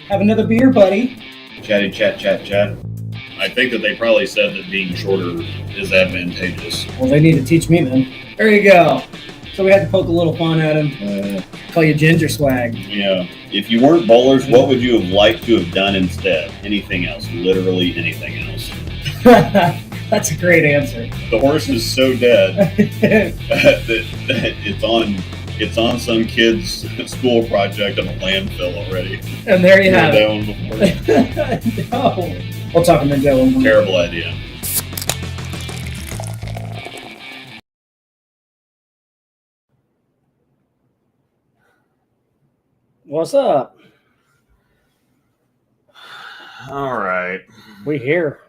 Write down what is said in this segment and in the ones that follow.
Have another beer, buddy. Chatty chat chat chat. I think that they probably said that being shorter is advantageous. Well, they need to teach me then. There you go. So we had to poke a little fun at him. Call you Ginger Swag. Yeah. If you weren't bowlers, what would you have liked to have done instead? Anything else. Literally anything else. That's a great answer. The horse is so dead that it's on some kid's school project on a landfill already. And there you have that one before. No. We'll talk about that one more. Terrible idea. What's up? All right. We here.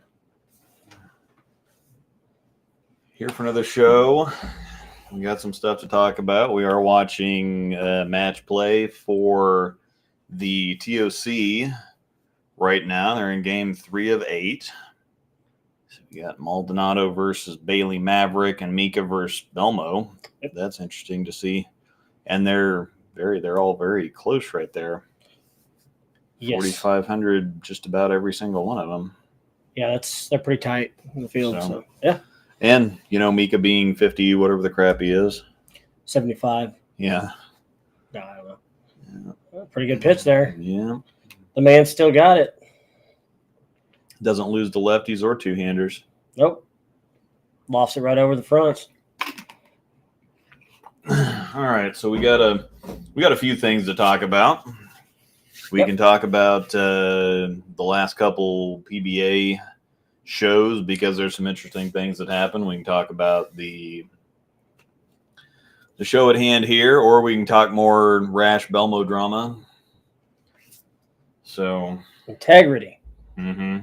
Here for another show. We got some stuff to talk about. We are watching match play for the TOC right now. They're in game 3 of 8. So we got Maldonado versus Bailey Maverick and Mika versus Belmo. That's interesting to see. And they're all very close right there. Yes. 4,500, just about every single one of them. Yeah, they're pretty tight in the field. So yeah. And, Mika being 50, whatever the crap he is. 75. Yeah. No, I don't know. Yeah. Pretty good pitch there. Yeah. The man still got it. Doesn't lose the lefties or two-handers. Nope. Lofts it right over the front. All right, so we got a few things to talk about. We can talk about the last couple PBA shows because there's some interesting things that happen. We can talk about the show at hand here, or we can talk more Rash Belmo drama. So integrity. Mm-hmm.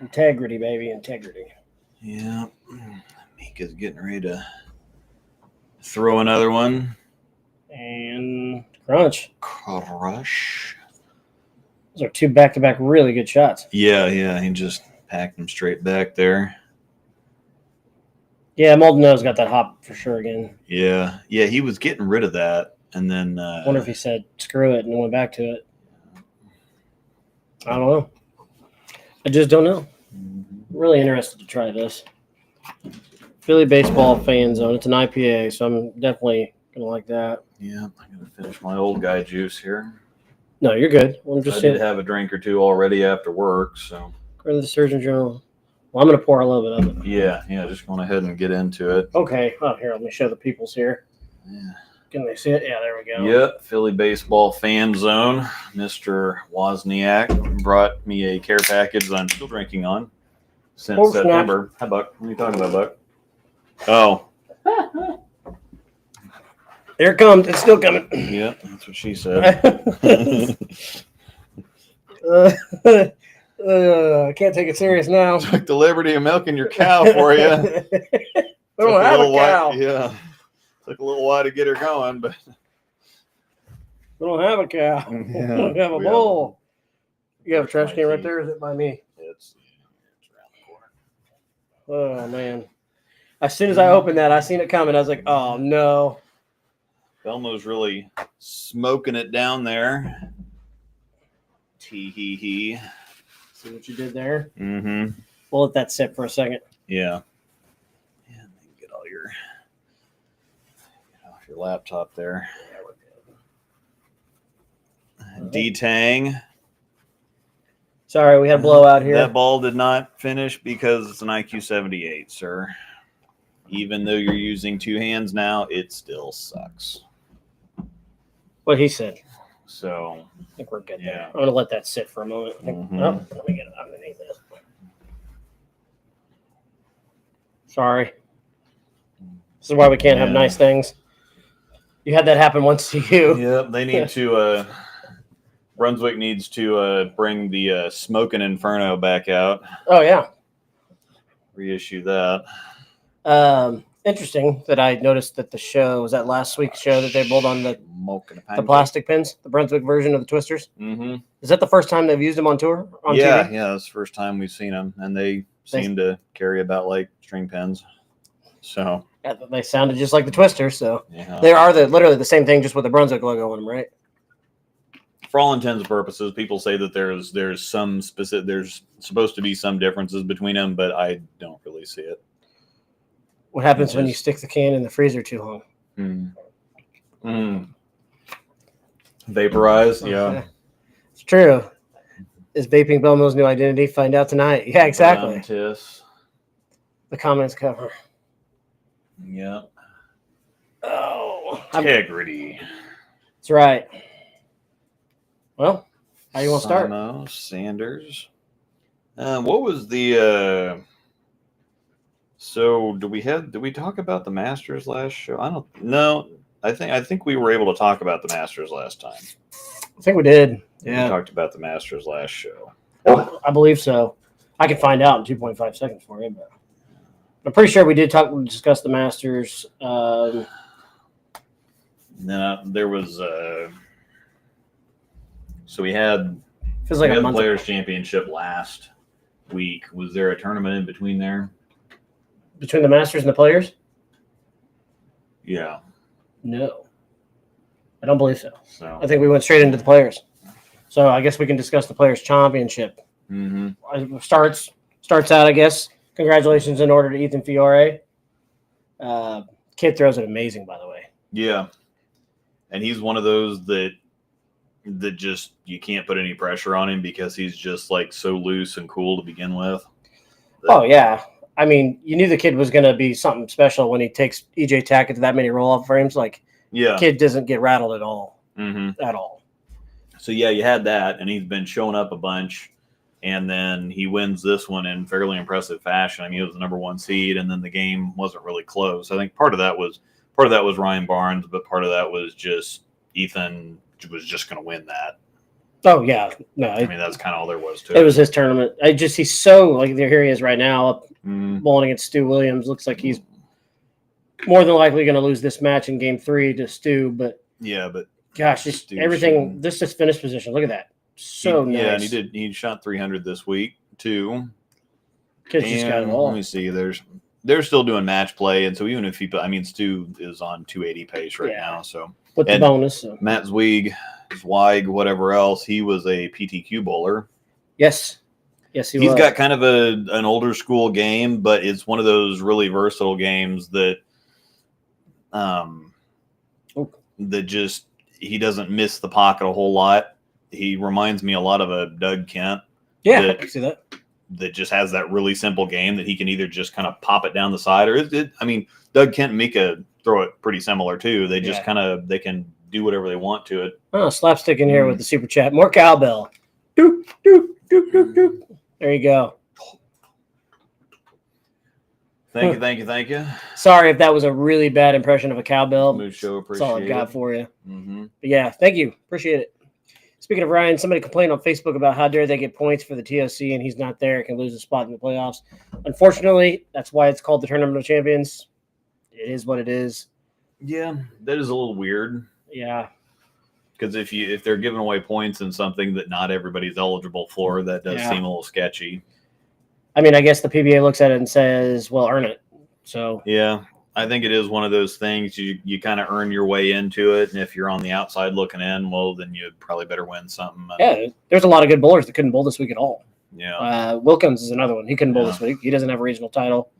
Integrity, baby, integrity. Yeah. Mika's getting ready to throw another one. And crush. Those are 2 back-to-back really good shots. Yeah. He just packed them straight back there. Yeah, Maldonado's got that hop for sure again. Yeah, he was getting rid of that. And then I wonder if he said, screw it, and went back to it. I don't know. I just don't know. Really interested to try this. Philly Baseball Fan Zone. It's an IPA, so I'm definitely going to like that. Yeah, I'm going to finish my old guy juice here. No, you're good. I'm just I did have a drink or two already after work, so. Go to the Surgeon General. Well, I'm going to pour a little bit of it. Yeah, just going ahead and get into it. Okay. Oh, here, let me show the peoples here. Yeah. Can they see it? Yeah, there we go. Yep, Philly Baseball Fan Zone. Mr. Wozniak brought me a care package that I'm still drinking on since September. Hi, Buck. What are you talking about, Buck? Oh. There it comes. It's still coming. Yeah, that's what she said. I can't take it serious now. Took the liberty of milking your cow for you. I don't have a cow. Yeah. Took a little while to get her going, but we don't have a cow. Yeah, we don't have a bowl. You have a trash can right there? Or is it by me? It's around the corner. Oh, man. As soon as I opened that, I seen it coming. I was like, oh, no. Belmo's really smoking it down there. Tee-hee-hee. See what you did there? Mm-hmm. We'll let that sit for a second. Yeah. Yeah, get all your laptop there. D-Tang. Sorry, we had a blowout here. That ball did not finish because it's an IQ 78, sir. Even though you're using 2 hands now, it still sucks. What he said. So I think we're good yeah. there. I'm going to let that sit for a moment. Mm-hmm. Oh, let me get it underneath this. Sorry. This is why we can't have nice things. You had that happen once to you. Yeah, they need to Brunswick needs to bring the Smokin' Inferno back out. Oh, yeah. Reissue that. Interesting that I noticed that the show, was that last week's show that they pulled on the plastic pins, the Brunswick version of the Twisters? Mm-hmm. Is that the first time they've used them on tour? On TV? Yeah, that's the first time we've seen them, and they seem to carry about like string pins. So yeah, they sounded just like the Twisters, so yeah. they are literally the same thing, just with the Brunswick logo on them, right? for all intents and purposes, people say that there's some specific, there's supposed to be some differences between them, but I don't really see it. What happens when you stick the can in the freezer too long? Vaporize, yeah. It's true. Is vaping Belmo's new identity? Find out tonight. Yeah, exactly. The comments cover. Yeah. Oh, integrity. That's right. Well, how you want to start? Simo, Sanders. What was the? So did we talk about the Masters last show? I don't know. I think we were able to talk about the Masters last time. I think we did. Yeah, we talked about the Masters last show. I believe so. I can find out in 2.5 seconds for you, but I'm pretty sure we did discuss the Masters. No, there was. So we had. Feels like we a had the month Players' ago. Championship last week. Was there a tournament in between there? Between the Masters and the Players? Yeah. No, I don't believe so. So I think we went straight into the Players. So I guess we can discuss the Players' Championship. Starts out, I guess. Congratulations in order to Ethan Fiore. Kid throws it amazing, by the way. Yeah, and he's one of those that just you can't put any pressure on him because he's just like so loose and cool to begin with. Oh yeah, I mean, you knew the kid was going to be something special when he takes EJ Tackett to that many roll-off frames. Like, yeah, kid doesn't get rattled at all. At all. So yeah, you had that, and he's been showing up a bunch. And then he wins this one in fairly impressive fashion. I mean, he was the number 1 seed, and then the game wasn't really close. I think part of that was Ryan Barnes, but part of that was just Ethan was just going to win that. Oh yeah, no, I mean that's kind of all there was to it. It was his tournament. He's so like here he is right now, up bowling against Stu Williams. Looks like he's more than likely going to lose this match in Game 3 to Stu. But yeah, but gosh, just everything. This is finish position. Look at that. So nice. Yeah, and he shot 300 this week too. Kids just got it all. Let me see. They're still doing match play, and so even if Stu is on 280 pace right now. So with the bonus, Matt Zweig, whatever else, he was a PTQ bowler. Yes, he's got kind of an older school game, but it's one of those really versatile games that that just he doesn't miss the pocket a whole lot. He reminds me a lot of a Doug Kent. Yeah, I can see that. That just has that really simple game that he can either just kind of pop it down the side, or Doug Kent and Mika throw it pretty similar too. They just they can do whatever they want to it. Oh, slapstick in here with the super chat. More cowbell. Doop, doop, doop, doop, doop. There you go. Thank you. Sorry if that was a really bad impression of a cowbell. Smooth show, That's all I've got for you. Mm-hmm. But yeah, thank you. Appreciate it. Speaking of Ryan, somebody complained on Facebook about how dare they get points for the TOC and he's not there, can lose a spot in the playoffs. Unfortunately, that's why it's called the Tournament of Champions. It is what it is. Yeah, that is a little weird. Yeah. Because if they're giving away points in something that not everybody's eligible for, that does seem a little sketchy. I mean, I guess the PBA looks at it and says, well, earn it. So yeah, I think it is one of those things you kind of earn your way into it. And if you're on the outside looking in, well, then you probably better win something. Yeah, there's a lot of good bowlers that couldn't bowl this week at all. Yeah. Wilkins is another one. He couldn't bowl this week. He doesn't have a regional title.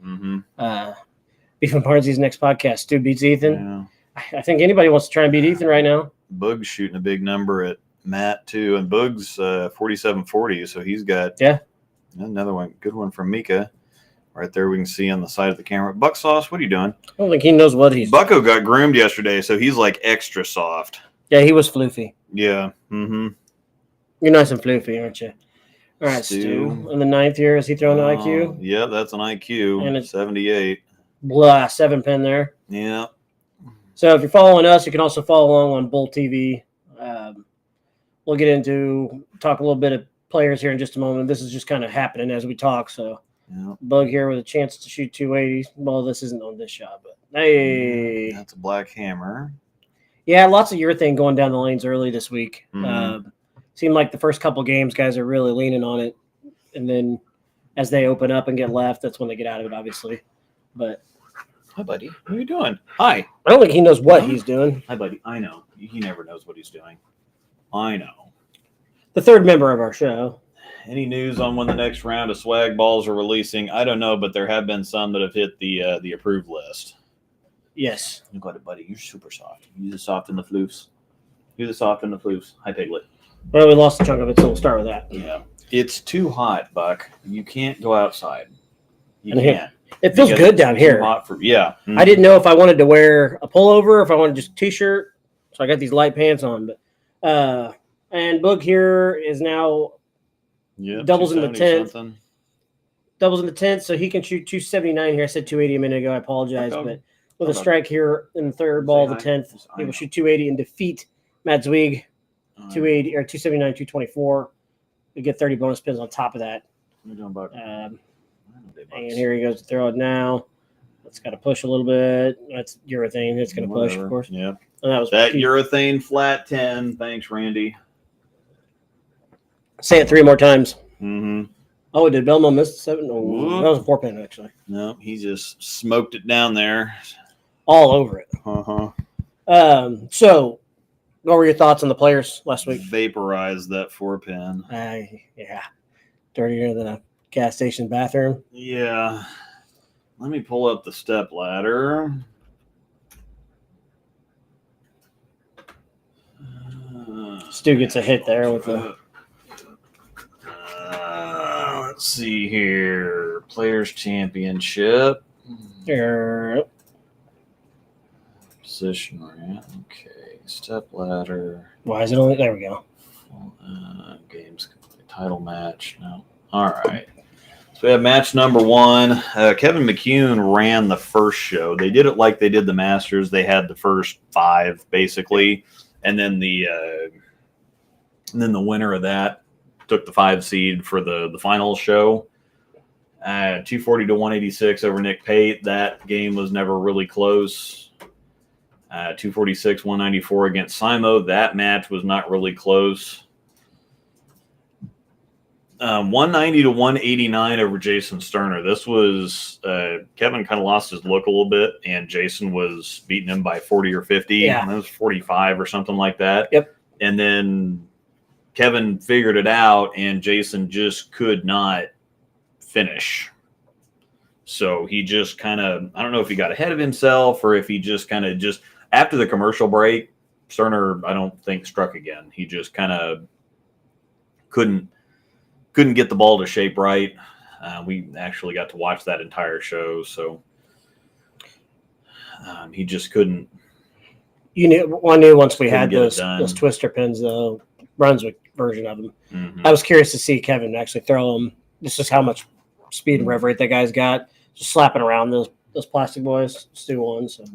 Beef and Barnsley's next podcast. Stu beats Ethan. Yeah. I think anybody wants to try and beat Ethan right now. Boog's shooting a big number at Matt too, and Boog's 47-40, so he's got another one, good one from Mika. Right there, we can see on the side of the camera. Buck Sauce, what are you doing? I don't think he knows what he's doing. Bucko got groomed yesterday, so he's like extra soft. Yeah, he was floofy. Yeah. You're nice and floofy, aren't you? All right, Stu. In the 9th year, is he throwing an IQ? Yeah, that's an IQ. And it's 78. Blah, 7-pin there. Yeah. So if you're following us, you can also follow along on Bull TV. We'll talk a little bit of players here in just a moment. This is just kind of happening as we talk. So Bug here with a chance to shoot 280. Well, this isn't on this shot, but hey. That's a black hammer. Yeah, lots of urethane going down the lanes early this week. Seemed like the first couple games, guys are really leaning on it. And then as they open up and get left, that's when they get out of it, obviously. But hi, buddy. What are you doing? Hi. I don't think he knows what he's doing. Hi, buddy. I know. He never knows what he's doing. I know. the third member of our show. Any news on when the next round of swag balls are releasing? I don't know, but there have been some that have hit the approved list. Yes. You got it, buddy. You're super soft. Use the soft in the floofs. Use the soft in the floofs. Hi, Piglet. Well, we lost a chunk of it, so we'll start with that. Yeah. It's too hot, Buck. You can't go outside. You And can't. It feels good down Too here. hot for, yeah. I didn't know if I wanted to wear a pullover, if I wanted just a t-shirt. So I got these light pants on. But and Boog here is now doubles in the 10th. Something. Doubles in the 10th, so he can shoot 279 here. I said 280 a minute ago. I apologize. But with a strike here in the third ball of the 10th, he will shoot 280 and defeat Matt Zweig, 280 or 279, 224. We get 30 bonus pins on top of that. And here he goes to throw it now. It's got to push a little bit. That's urethane. It's going to push, of course. Yeah. And that was that urethane flat 10. Thanks, Randy. Say it 3 more times. Mm-hmm. Oh, did Belmo miss 7? No, that was a 4-pin, actually. No, he just smoked it down there. All over it. Uh-huh. So, what were your thoughts on the players last week? Vaporized that 4-pin. Yeah. Dirtier than a gas station bathroom. Yeah. Let me pull up the step ladder. Stu gets a hit there with the... let's see here. Players Championship. Position rank. Okay. Step ladder. Why is it only... There we go. Games title match. No. All right. So we have match number 1. Kevin McCune ran the first show. They did it like they did the Masters. They had the first 5 basically, and then the winner of that took the 5 seed for the final show. 240 to 186 over Nick Pate. That game was never really close. 246 194 against Simo. That match was not really close. 190 to 189 over Jason Sterner. This was Kevin kind of lost his look a little bit, and Jason was beating him by 40 or 50. Yeah. And it was 45 or something like that. Yep. And then Kevin figured it out, and Jason just could not finish. So he just kind of, I don't know if he got ahead of himself or if he just kind of just, after the commercial break, Sterner, I don't think, struck again. He just kind of couldn't get the ball to shape right. We actually got to watch that entire show, so he just couldn't. I knew once we had those twister pins, the Brunswick version of them. Mm-hmm. I was curious to see Kevin actually throw them. This is how much speed and rev rate that guy's got. Just slapping around those plastic boys. Stu won. So.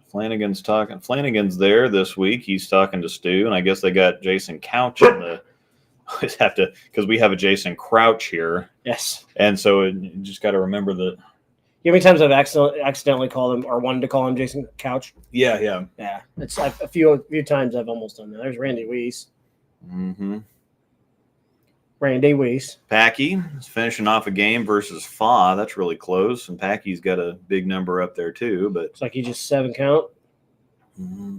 Flanagan's talking. Flanagan's there this week. He's talking to Stu, and I guess they got Jason Couch in the. Always have to, because we have a Jason Crouch here. Yes. And so you just got to remember that. You know how many times I've accidentally called him or wanted to call him Jason Couch? Yeah. Yeah. It's a few times I've almost done that. There's Randy Weiss. Mm-hmm. Randy Weiss. Packy is finishing off a game versus Fa. That's really close. And Packy's got a big number up there too. But it's like he just 7 count. Mm-hmm.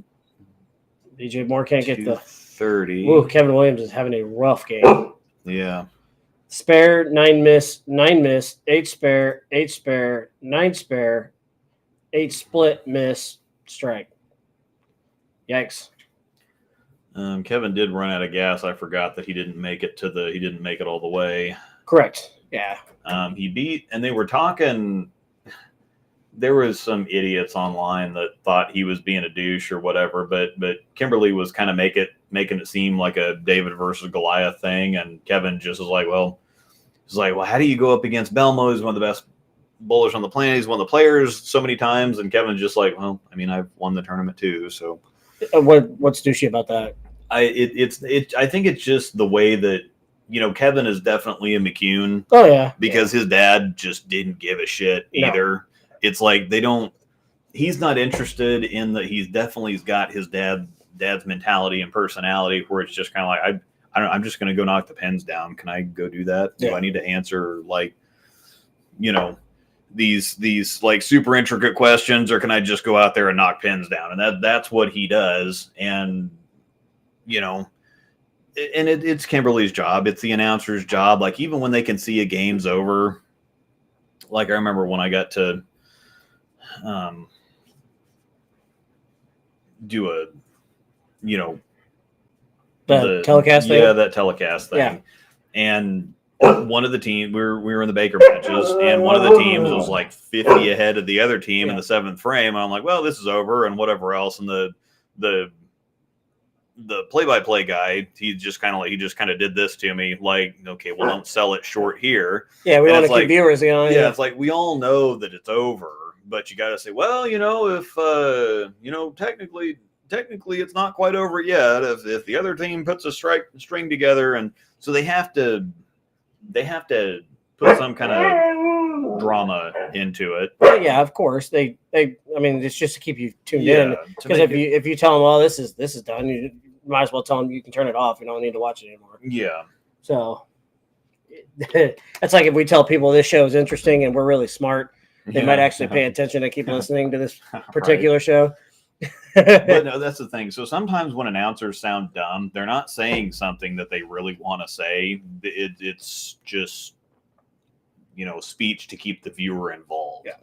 DJ Moore can't get the 30. Ooh, Kevin Williams is having a rough game. Yeah. Spare, 9 miss, 8 spare, 8 spare, 9 spare, 8 split, miss, strike. Yikes. Kevin did run out of gas. I forgot that he didn't make it all the way. Correct. Yeah. He beat, and they were talking. There was some idiots online that thought he was being a douche or whatever, but Kimberly was kind of making it seem like a David versus Goliath thing, and Kevin just was like, well, how do you go up against Belmo? He's one of the best bowlers on the planet. He's one of the players so many times, and Kevin's just like, well, I mean, I've won the tournament too, so. What's douchey about that? I think it's just the way that, Kevin is definitely a McCune. Oh yeah, because his dad just didn't give a shit either. No. It's like he's not interested in that. He's got his dad's mentality and personality where it's just kind of like, I'm just going to go knock the pens down. Can I go do that? Yeah. Do I need to answer these like super intricate questions, or can I just go out there and knock pins down? And that's what he does. And, and it's Kimberly's job. It's the announcer's job. Like, even when they can see a game's over, like I remember when I got to do a, the telecast thing. Yeah, that telecast thing. Yeah. And one of the teams, we were in the Baker matches, and one of the teams was like 50 ahead of the other team in the 7th frame. And I'm like, well, this is over, and whatever else. And the play-by-play guy, he just kind of did this to me, like, okay, well, don't sell it short here. Yeah, we want to keep viewers on. Yeah, it's like, we all know that it's over, but you got to say, well, if technically it's not quite over yet. If the other team puts a string together, and so they have to put some kind of drama into it. Yeah, of course. I mean, it's just to keep you tuned in. Because if you tell them, oh, this is done, you might as well tell them you can turn it off. You don't need to watch it anymore. Yeah. So it's like if we tell people this show is interesting and we're really smart, they might actually pay attention and keep listening to this particular show. But no, that's the thing. So sometimes when announcers sound dumb, they're not saying something that they really want to say. It's just, speech to keep the viewer involved. Yeah.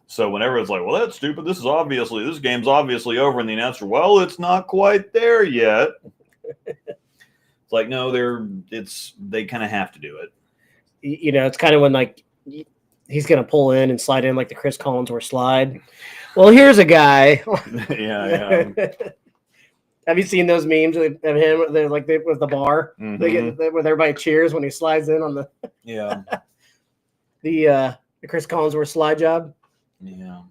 So whenever it's like, well, that's stupid. This game's obviously over. And the announcer, well, it's not quite there yet. It's like, no, they kind of have to do it. It's kind of when like he's going to pull in and slide in like the Chris Collinsworth slide. Well, here's a guy. Yeah. Have you seen those memes of him? They're like with the bar. Mm-hmm. They get with everybody cheers when he slides in on the the Chris Collinsworth slide job. Yeah.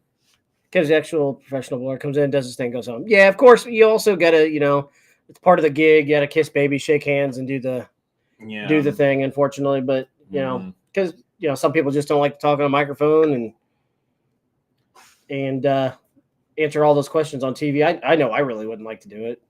Because the actual professional bowler comes in, does his thing, goes home. Yeah, of course. You also got to, it's part of the gig. You got to kiss baby, shake hands, and do the thing. Unfortunately, but because some people just don't like to talk on a microphone and answer all those questions on TV. I know I really wouldn't like to do it.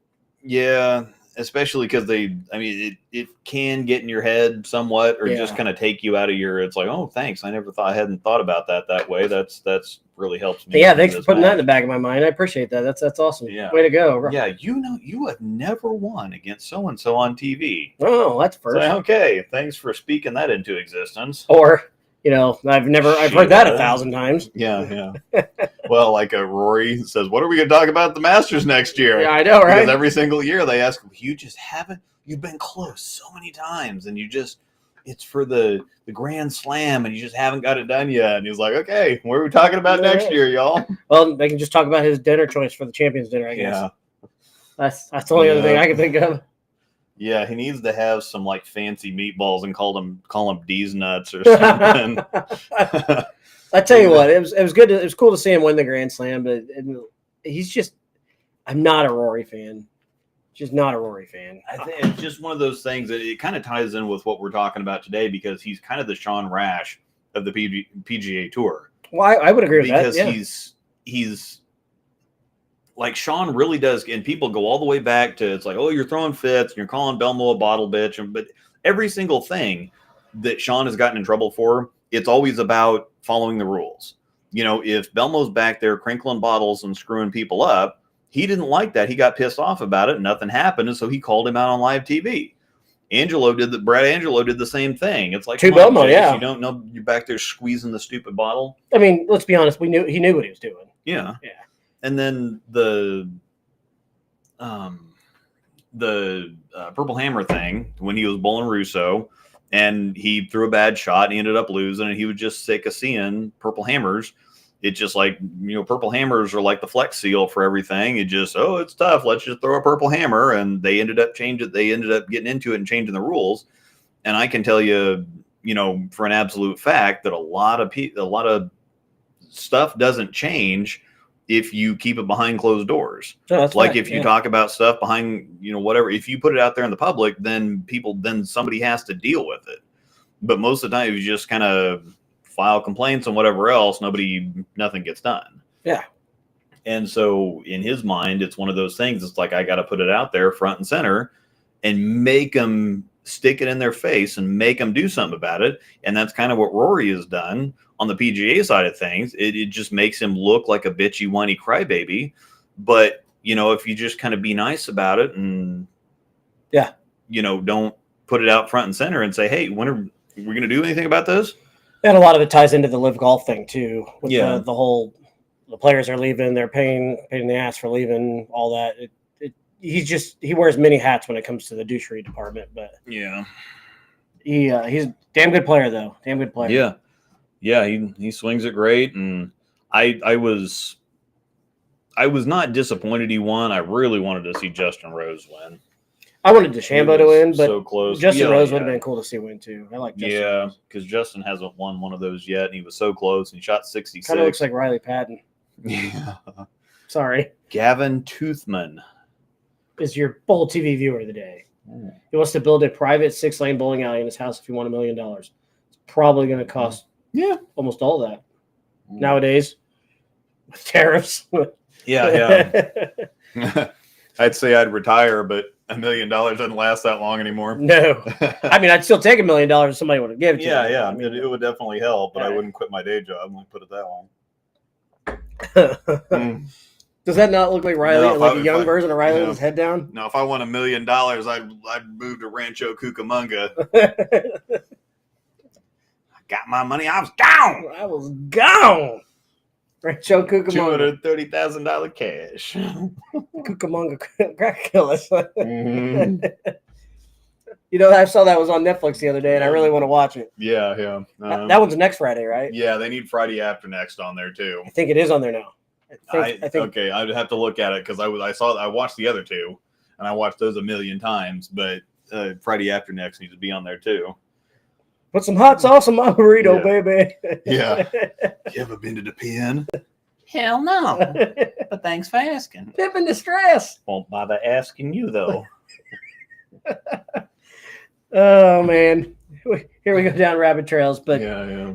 Yeah, especially because it can get in your head somewhat, or just kind of take you out of your. It's like, oh, thanks. I hadn't thought about that way. That's really helps me. Yeah, thanks for putting that in the back of my mind. I appreciate that. That's awesome. Yeah. Way to go. Yeah, you have never won against so and so on TV. Oh, that's first. So, okay, thanks for speaking that into existence. Or I've heard that 1,000 times. Yeah. Well, like Rory says, what are we going to talk about at the Masters next year? Yeah, I know, right? Because every single year they ask, you've been close so many times, and it's for the Grand Slam, and you just haven't got it done yet. And he's like, okay, what are we talking about next year, y'all? Well, they can just talk about his dinner choice for the Champions Dinner, I guess. Yeah. That's the only other thing I can think of. Yeah, he needs to have some like fancy meatballs and call them D's nuts or something. I tell you what, it was good. It was cool to see him win the Grand Slam, but I'm not a Rory fan. Just not a Rory fan. I think it's just one of those things that it kind of ties in with what we're talking about today, because he's kind of the Sean Rash of the PGA Tour. Well, I would agree with that. Because he's like, Sean really does, and people go all the way back to, it's like, oh, you're throwing fits, and you're calling Belmo a bottle bitch, but every single thing that Sean has gotten in trouble for, it's always about following the rules. If Belmo's back there crinkling bottles and screwing people up, he didn't like that. He got pissed off about it. Nothing happened, and so he called him out on live TV. Brad Angelo did the same thing. It's like, to Belmo, yeah. You don't know you're back there squeezing the stupid bottle. I mean, let's be honest. He knew what he was doing. Yeah. And then the Purple Hammer thing, when he was bowling Russo, and he threw a bad shot and he ended up losing, and he was just sick of seeing Purple Hammers. It's just like, Purple Hammers are like the Flex Seal for everything. It's tough. Let's just throw a Purple Hammer. And they ended up getting into it and changing the rules. And I can tell you, for an absolute fact that a lot of stuff doesn't change if you keep it behind closed doors. Oh, like if you talk about stuff behind, whatever, if you put it out there in the public, then somebody has to deal with it. But most of the time, if you just kind of file complaints and whatever else, nothing gets done. Yeah. And so in his mind, it's one of those things. It's like, I got to put it out there front and center and make them stick it in their face and make them do something about it. And that's kind of what Rory has done on the PGA side of things. It just makes him look like a bitchy, whiny crybaby. But, if you just kind of be nice about it and don't put it out front and center and say, hey, when are we going to do anything about this? And a lot of it ties into the live golf thing too. With Yeah. the whole, the players are leaving, they're paying the ass for leaving, all that. He wears many hats when it comes to the douchery department, but Yeah. he's a damn good player though. Damn good player. Yeah. He swings it great. And I was not disappointed he won. I really wanted to see Justin Rose win. I wanted DeChambeau to win, but so close. Justin Rose would have been cool to see win too. I like Justin Yeah, Rose. because Justin hasn't won one of those yet, and he was so close. And he shot 66. Kind of looks like Riley Patton. Yeah. Sorry. Gavin Toothman Is your bowl TV viewer of the day. He wants to build a private 6-lane bowling alley in his house if he won $1 million. It's probably going to cost almost all that nowadays with tariffs. Yeah. I'd say I'd retire, but $1 million doesn't last that long anymore. No. I mean, I'd still take $1 million if somebody would have given it to me. Yeah. I mean, it would definitely help, but I wouldn't quit my day job. Let me put it that way. Does that not look like Riley, No, like a young version of Riley with his head down? No, if I won $1 million, I'd move to Rancho Cucamonga. I got my money. I was gone. Rancho Cucamonga. $230,000 cash. Cucamonga crack killers. I saw that was on Netflix the other day, and I really want to watch it. Yeah. That one's next Friday, right? Yeah, they need Friday after next on there too. I think it is on there now. I think. Okay, I'd have to look at it because I watched the other two, and I watched those 1,000,000 times. But Friday after next needs to be on there too. Put some hot sauce on my burrito, baby. Yeah. You ever been to the pen? Hell no. But thanks for asking. Pip in distress. Won't bother asking you though. Oh man, here we go down rabbit trails. But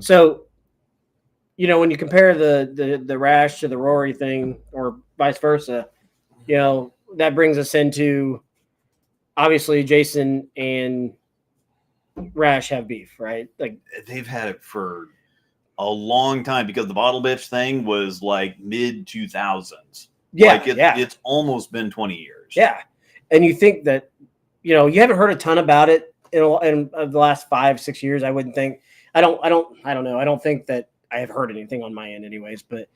so, when you compare the Rash to the Rory thing, or vice versa, that brings us into obviously Jason and Rash have beef, right? Like they've had it for a long time because the bottle bitch thing was like mid 2000s. Yeah, it's almost been 20 years. Yeah, and you think that you haven't heard a ton about it in the last 5-6 years. I wouldn't think. I don't know. I don't think that I have heard anything on my end, anyways. But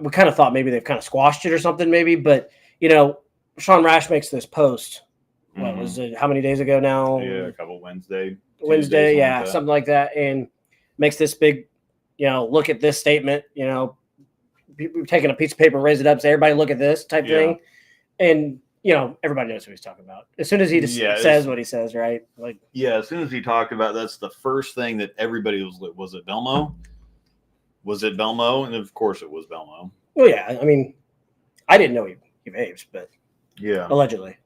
we kind of thought maybe they've kind of squashed it or something, maybe. But Sean Rash makes this post. What was it? How many days ago now? Yeah, a couple Wednesday, yeah, something like that, and makes this big, look at this statement. We've taken a piece of paper, raise it up, say everybody look at this type thing, and everybody knows who he's talking about as soon as he says what he says, right? Like as soon as he talked about that's the first thing that everybody was it Belmo? Was it Belmo? And of course it was Belmo. Well, yeah, I mean, I didn't know he vapes, but allegedly.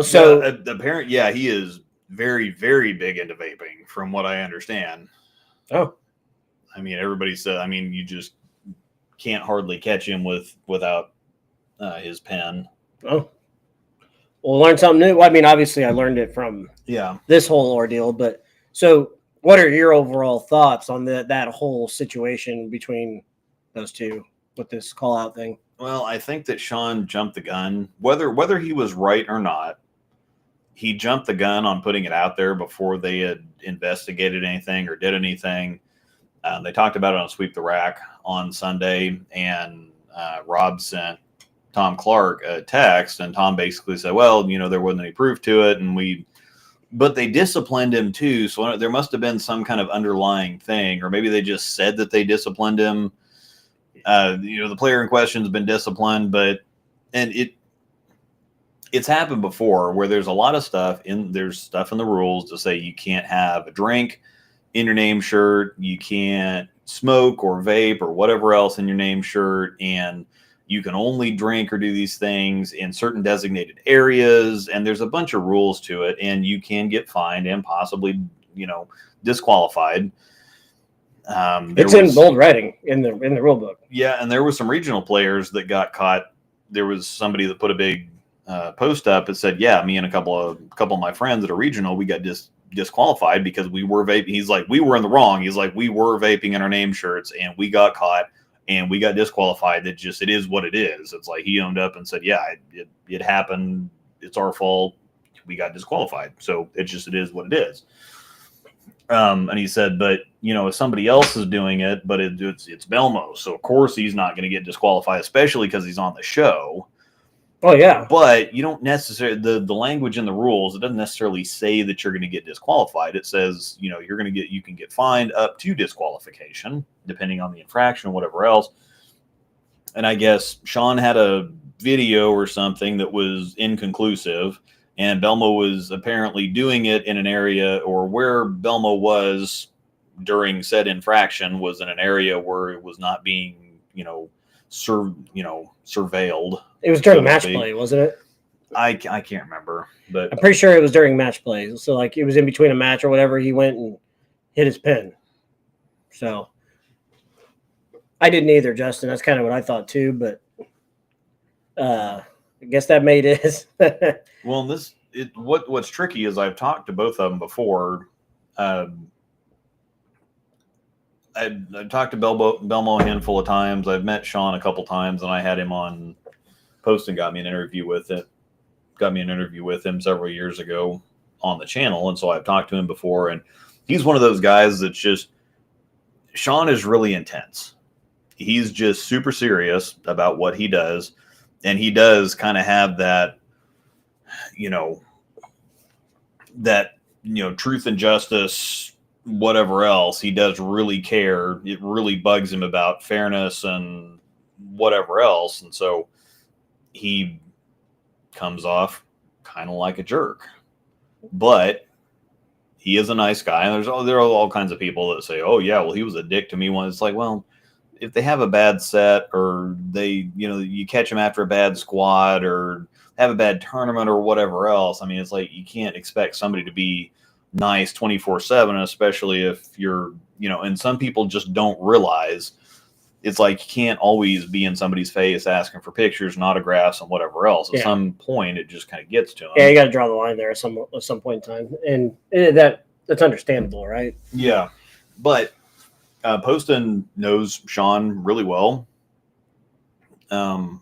So apparently, he is very, very big into vaping, from what I understand. Oh, I mean, everybody said. I mean, you just can't hardly catch him without his pen. Oh, well, learn something new. Well, I mean, obviously, I learned it from this whole ordeal. But so, what are your overall thoughts on that whole situation between those two with this call out thing? Well, I think that Sean jumped the gun. Whether he was right or not, he jumped the gun on putting it out there before they had investigated anything or did anything. They talked about it on Sweep the Rack on Sunday, and Rob sent Tom Clark a text, and Tom basically said, well, there wasn't any proof to it, but they disciplined him too, so there must have been some kind of underlying thing, or maybe they just said that they disciplined him. The player in question has been disciplined, and it's happened before where there's a lot of stuff there's stuff in the rules to say you can't have a drink in your name shirt, you can't smoke or vape or whatever else in your name shirt, and you can only drink or do these things in certain designated areas, and there's a bunch of rules to it, and you can get fined and possibly disqualified. It's in bold writing in the rule book. Yeah, and there were some regional players that got caught. There was somebody that put a big post up that said, "Yeah, me and a couple of my friends that are regional, we got disqualified because we were vaping." He's like, "We were in the wrong." He's like, "We were vaping in our name shirts, and we got caught, and we got disqualified. It is what it is." It's like he owned up and said, "Yeah, it happened it's our fault. We got disqualified. So it is what it is. And he said, but, if somebody else is doing it, but it's Belmo. So, of course, he's not going to get disqualified, especially because he's on the show. Oh, yeah. But you don't necessarily, the language in the rules, it doesn't necessarily say that you're going to get disqualified. It says, you can get fined up to disqualification, depending on the infraction or whatever else. And I guess Sean had a video or something that was inconclusive. And Belmo was apparently doing it in an area, or where Belmo was during said infraction was in an area where it was not being, surveilled. It was during match play, wasn't it? I can't remember, but I'm pretty sure it was during match play. So, like, it was in between a match or whatever. He went and hit his pin. So, I didn't either, Justin. That's kind of what I thought too, but I guess that made it. Well, what's tricky is I've talked to both of them before. I've talked to Belmo a handful of times. I've met Sean a couple times, and I had him on post and got me an interview with him several years ago on the channel. And so I've talked to him before, and he's one of those guys that's just, Sean is really intense. He's just super serious about what he does. And he does kind of have that, truth and justice, whatever else. He does really care. It really bugs him about fairness and whatever else. And so he comes off kind of like a jerk, but he is a nice guy. And there are all kinds of people that say, oh yeah, well, he was a dick to me once. It's like, well, if they have a bad set, or they, you catch them after a bad squad, or have a bad tournament or whatever else. I mean, it's like, you can't expect somebody to be nice 24/7, especially if you're, and some people just don't realize it's like, you can't always be in somebody's face asking for pictures and autographs and whatever else. At some point, it just kind of gets to them. Yeah, you got to draw the line there at some point in time. And that's understandable, right? Yeah. But Poston knows Sean really well. And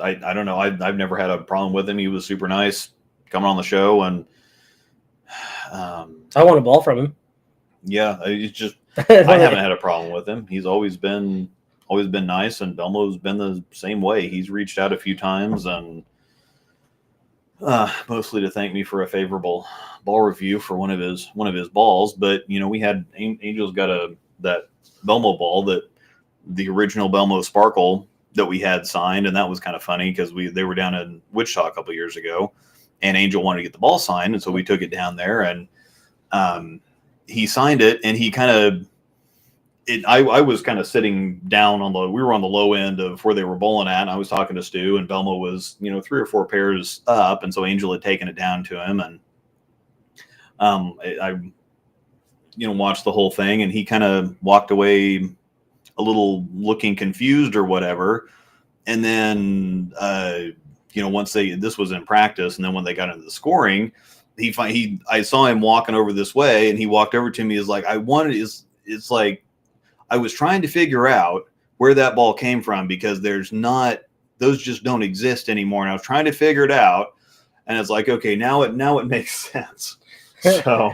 I don't know. I've never had a problem with him. He was super nice coming on the show, and I want a ball from him. Yeah, it's just I haven't had a problem with him. He's always been nice, and Belmo's been the same way. He's reached out a few times, and mostly to thank me for a favorable ball review for one of his balls. But we had Angel's got that Belmo ball, that the original Belmo Sparkle that we had signed, and that was kind of funny because they were down in Wichita a couple of years ago, and Angel wanted to get the ball signed, and so we took it down there, and he signed it, and he kind of I was kind of sitting down we were on the low end of where they were bowling at, and I was talking to Stu, and Belmo was 3 or 4 pairs up, and so Angel had taken it down to him, and I watched the whole thing, and he kind of walked away a little looking confused or whatever. And then, once this was in practice, and then when they got into the scoring, I saw him walking over this way, and he walked over to me. Is like, it's like, I was trying to figure out where that ball came from, because those just don't exist anymore. And I was trying to figure it out, and it's like, okay, now it makes sense. So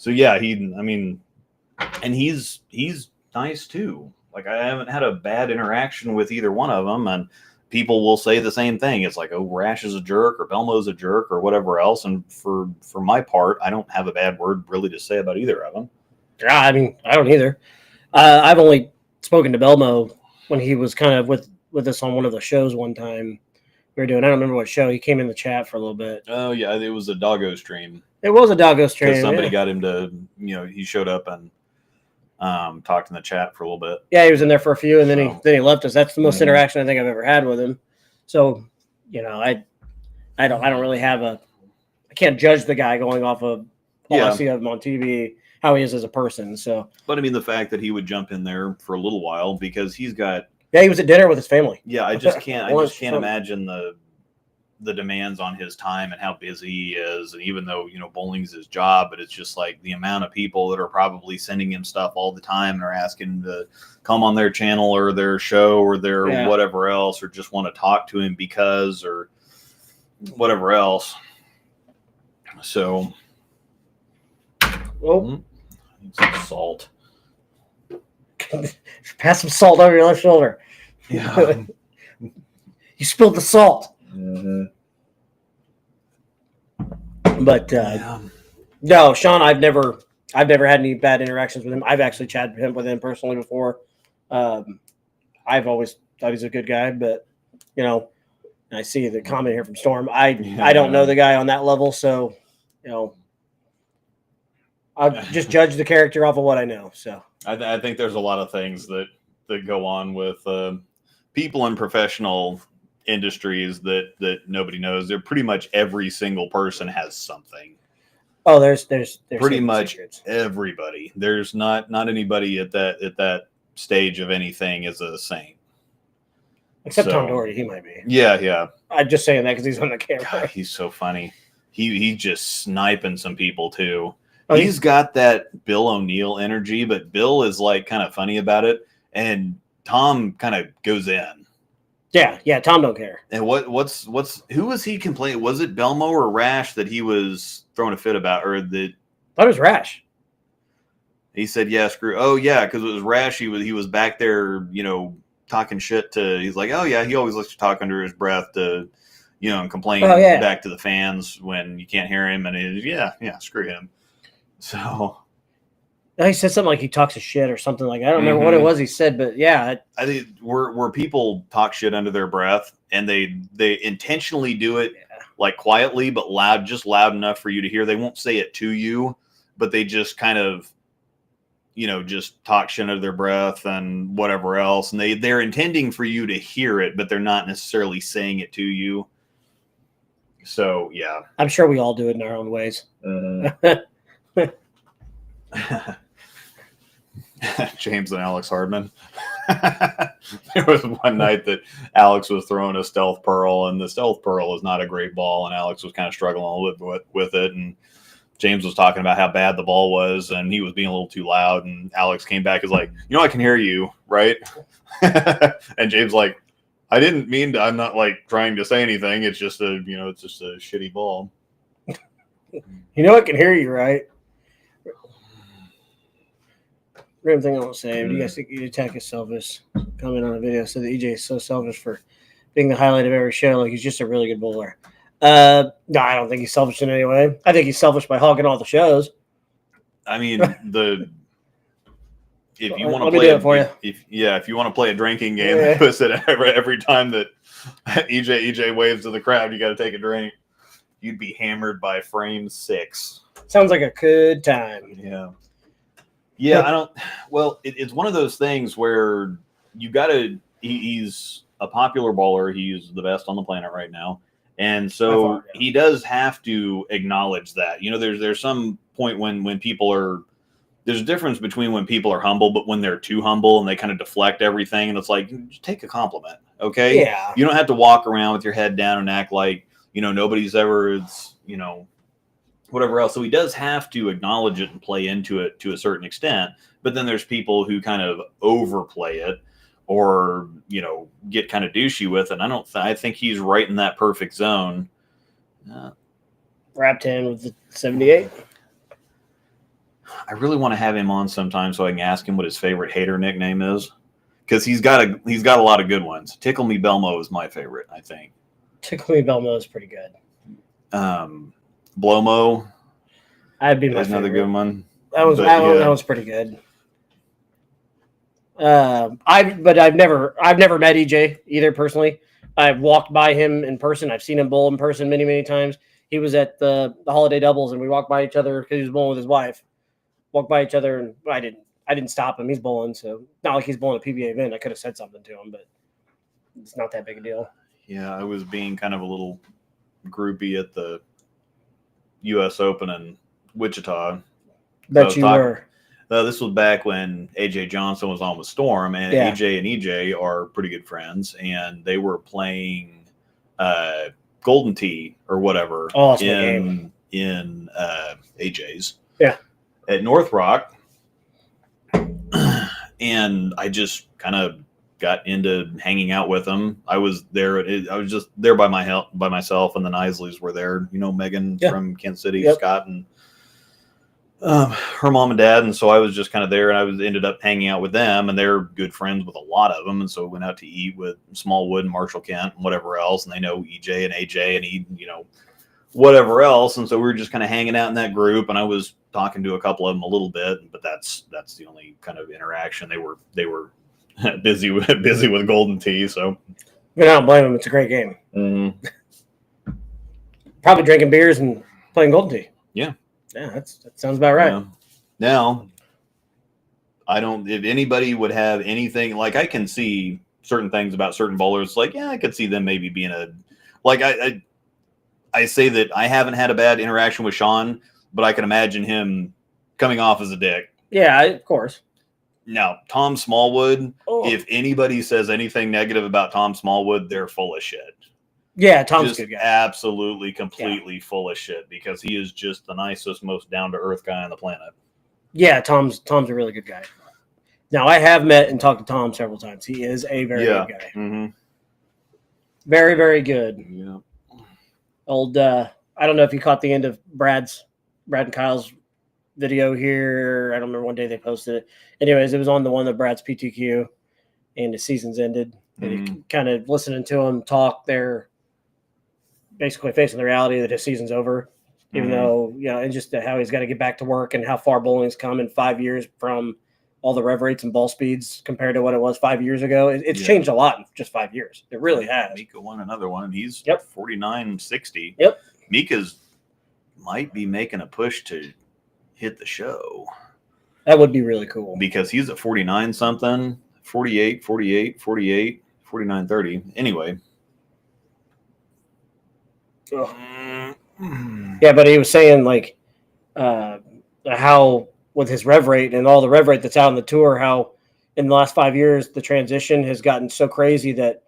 yeah, and he's nice too. Like, I haven't had a bad interaction with either one of them, and people will say the same thing. It's like, oh, Rash is a jerk, or Belmo's a jerk, or whatever else. And for my part, I don't have a bad word really to say about either of them. Yeah, I don't either. I've only spoken to Belmo when he was kind of with us on one of the shows one time we were doing. I don't remember what show. He came in the chat for a little bit. Oh yeah, it was a doggo stream. It was a doggo stream. Because somebody got him to, he showed up and talked in the chat for a little bit. Yeah, he was in there for a few, and then he left us. That's the most interaction I think I've ever had with him. So, I don't really have I can't judge the guy going off of all I see of him on TV, how he is as a person. So, but the fact that he would jump in there for a little while, because he's got. Yeah, he was at dinner with his family. Yeah, I just can't imagine the the demands on his time and how busy he is. And even though, bowling's his job, but it's just like the amount of people that are probably sending him stuff all the time and are asking to come on their channel or their show or their whatever else, or just want to talk to him because, or whatever else. So, some salt. Pass some salt over your left shoulder. Yeah. You spilled the salt. Mm-hmm. But no, Sean, I've never had any bad interactions with him. I've actually chatted with him personally before. I've always thought he's a good guy, but I see the comment here from Storm. I don't know the guy on that level, so I'll just judge the character off of what I know. So I think there's a lot of things that go on with people in professional industries that nobody knows. They're pretty much every single person has something. Oh, there's pretty much secrets. Everybody. There's not anybody at that stage of anything is a saint. Except Tom Doherty, he might be. Yeah. I'm just saying that because he's on the camera. God, he's so funny. He's just sniping some people too. Oh, he's got that Bill O'Neill energy, but Bill is like kind of funny about it, and Tom kind of goes in. Yeah. Tom don't care. And who was he complaining? Was it Belmo or Rash that he was throwing a fit about, or that? I thought it was Rash. He said, "Yeah, screw." Oh yeah, because it was Rash. He was back there, talking shit to. He's like, "Oh yeah," he always likes to talk under his breath to, and complain back to the fans when you can't hear him. And yeah, screw him. So. He said something like he talks a shit or something like that. I don't remember what it was he said, but yeah. I think where people talk shit under their breath and they intentionally do it like quietly but loud, just loud enough for you to hear. They won't say it to you, but they just kind of, just talk shit under their breath and whatever else. And they're intending for you to hear it, but they're not necessarily saying it to you. So, yeah. I'm sure we all do it in our own ways. James and Alex Hardman. There was one night that Alex was throwing a stealth pearl, and the stealth pearl is not a great ball, and Alex was kind of struggling with it, and James was talking about how bad the ball was, and he was being a little too loud, and Alex came back and was like, I can hear you, right? And James like, I didn't mean to, I'm not like trying to say anything, it's just a shitty ball. I can hear you, right? Random thing I won't say. Do you guys think Attack is selfish? Comment on a video said that EJ is so selfish for being the highlight of every show. Like he's just a really good bowler. No, I don't think he's selfish in any way. I think he's selfish by hogging all the shows. I mean, if you want to play if you want to play a drinking game, that puts it every time that EJ waves to the crowd, you got to take a drink. You'd be hammered by frame 6. Sounds like a good time. Yeah. Yeah, it's one of those things where you got to. He's a popular bowler. He's the best on the planet right now, and so he does have to acknowledge that. There's some point when people are. There's a difference between when people are humble, but when they're too humble and they kind of deflect everything, and it's like, just take a compliment, okay? Yeah. You don't have to walk around with your head down and act like nobody's ever. It's whatever else. So he does have to acknowledge it and play into it to a certain extent. But then there's people who kind of overplay it or, get kind of douchey with it. And I think he's right in that perfect zone. Wrapped in with the 78. I really want to have him on sometime so I can ask him what his favorite hater nickname is. Because he's got a lot of good ones. Tickle Me Belmo is my favorite, I think. Tickle Me Belmo is pretty good. Blomo. I'd be my That's another good one. That was pretty good. I've never met EJ either personally. I've walked by him in person. I've seen him bowl in person many, many times. He was at the holiday doubles, and we walked by each other because he was bowling with his wife. Walked by each other, and I didn't stop him. He's bowling, so not like he's bowling a PBA event. I could have said something to him, but it's not that big a deal. Yeah, I was being kind of a little groupie at the U.S. Open in Wichita. Bet you were. This was back when AJ Johnson was on with Storm, and AJ and EJ are pretty good friends, and they were playing Golden Tee or whatever Oh, that's my game. in AJ's. Yeah. At North Rock. And I just kind of got into hanging out with them. I was there. I was just there by myself, and the Isleys were there. You know, Megan from Kansas City, Yep. Scott, and her mom and dad. And so I was just kind of there, and I ended up hanging out with them, and they're good friends with a lot of them. And so we went out to eat with Smallwood and Marshall Kent and whatever else. And they know EJ and AJ and you know, whatever else. And so we were just kind of hanging out in that group, and I was talking to a couple of them a little bit, but that's the only kind of interaction. They were busy with Golden Tee. So I don't blame them. It's a great game. Mm-hmm. Probably drinking beers and playing Golden Tee. Yeah. That sounds about right. Yeah. Now, if anybody would have anything, like I can see certain things about certain bowlers, like, yeah, I could see them maybe being I say that I haven't had a bad interaction with Sean, but I can imagine him coming off as a dick. Yeah, of course. Now, Tom Smallwood, if anybody says anything negative about Tom Smallwood, they're full of shit. Yeah, Tom's just a good guy. Absolutely, completely full of shit, because he is just the nicest, most down-to-earth guy on the planet. Yeah, Tom's a really good guy. Now, I have met and talked to Tom several times. He is a very good guy. Mm-hmm. Very, very good. Yeah. Old, I don't know if you caught the end of Brad and Kyle's video here. I don't remember one day they posted it. Anyways, it was on the one of Brad's PTQ, and the season's ended. And you kind of listening to him talk, they're basically facing the reality that his season's over, even though, you know, and just how he's got to get back to work and how far bowling's come in 5 years from all the rev rates and ball speeds compared to what it was 5 years ago. It's changed a lot in just 5 years. It really has. Mika won another one, and he's 49.60. Yep. Mika's might be making a push to hit the show. That would be really cool. Because he's at 49 something, 48, 49.30. Anyway. Yeah, but he was saying, like, how with his rev rate and all the rev rate that's out on the tour, how in the last 5 years the transition has gotten so crazy that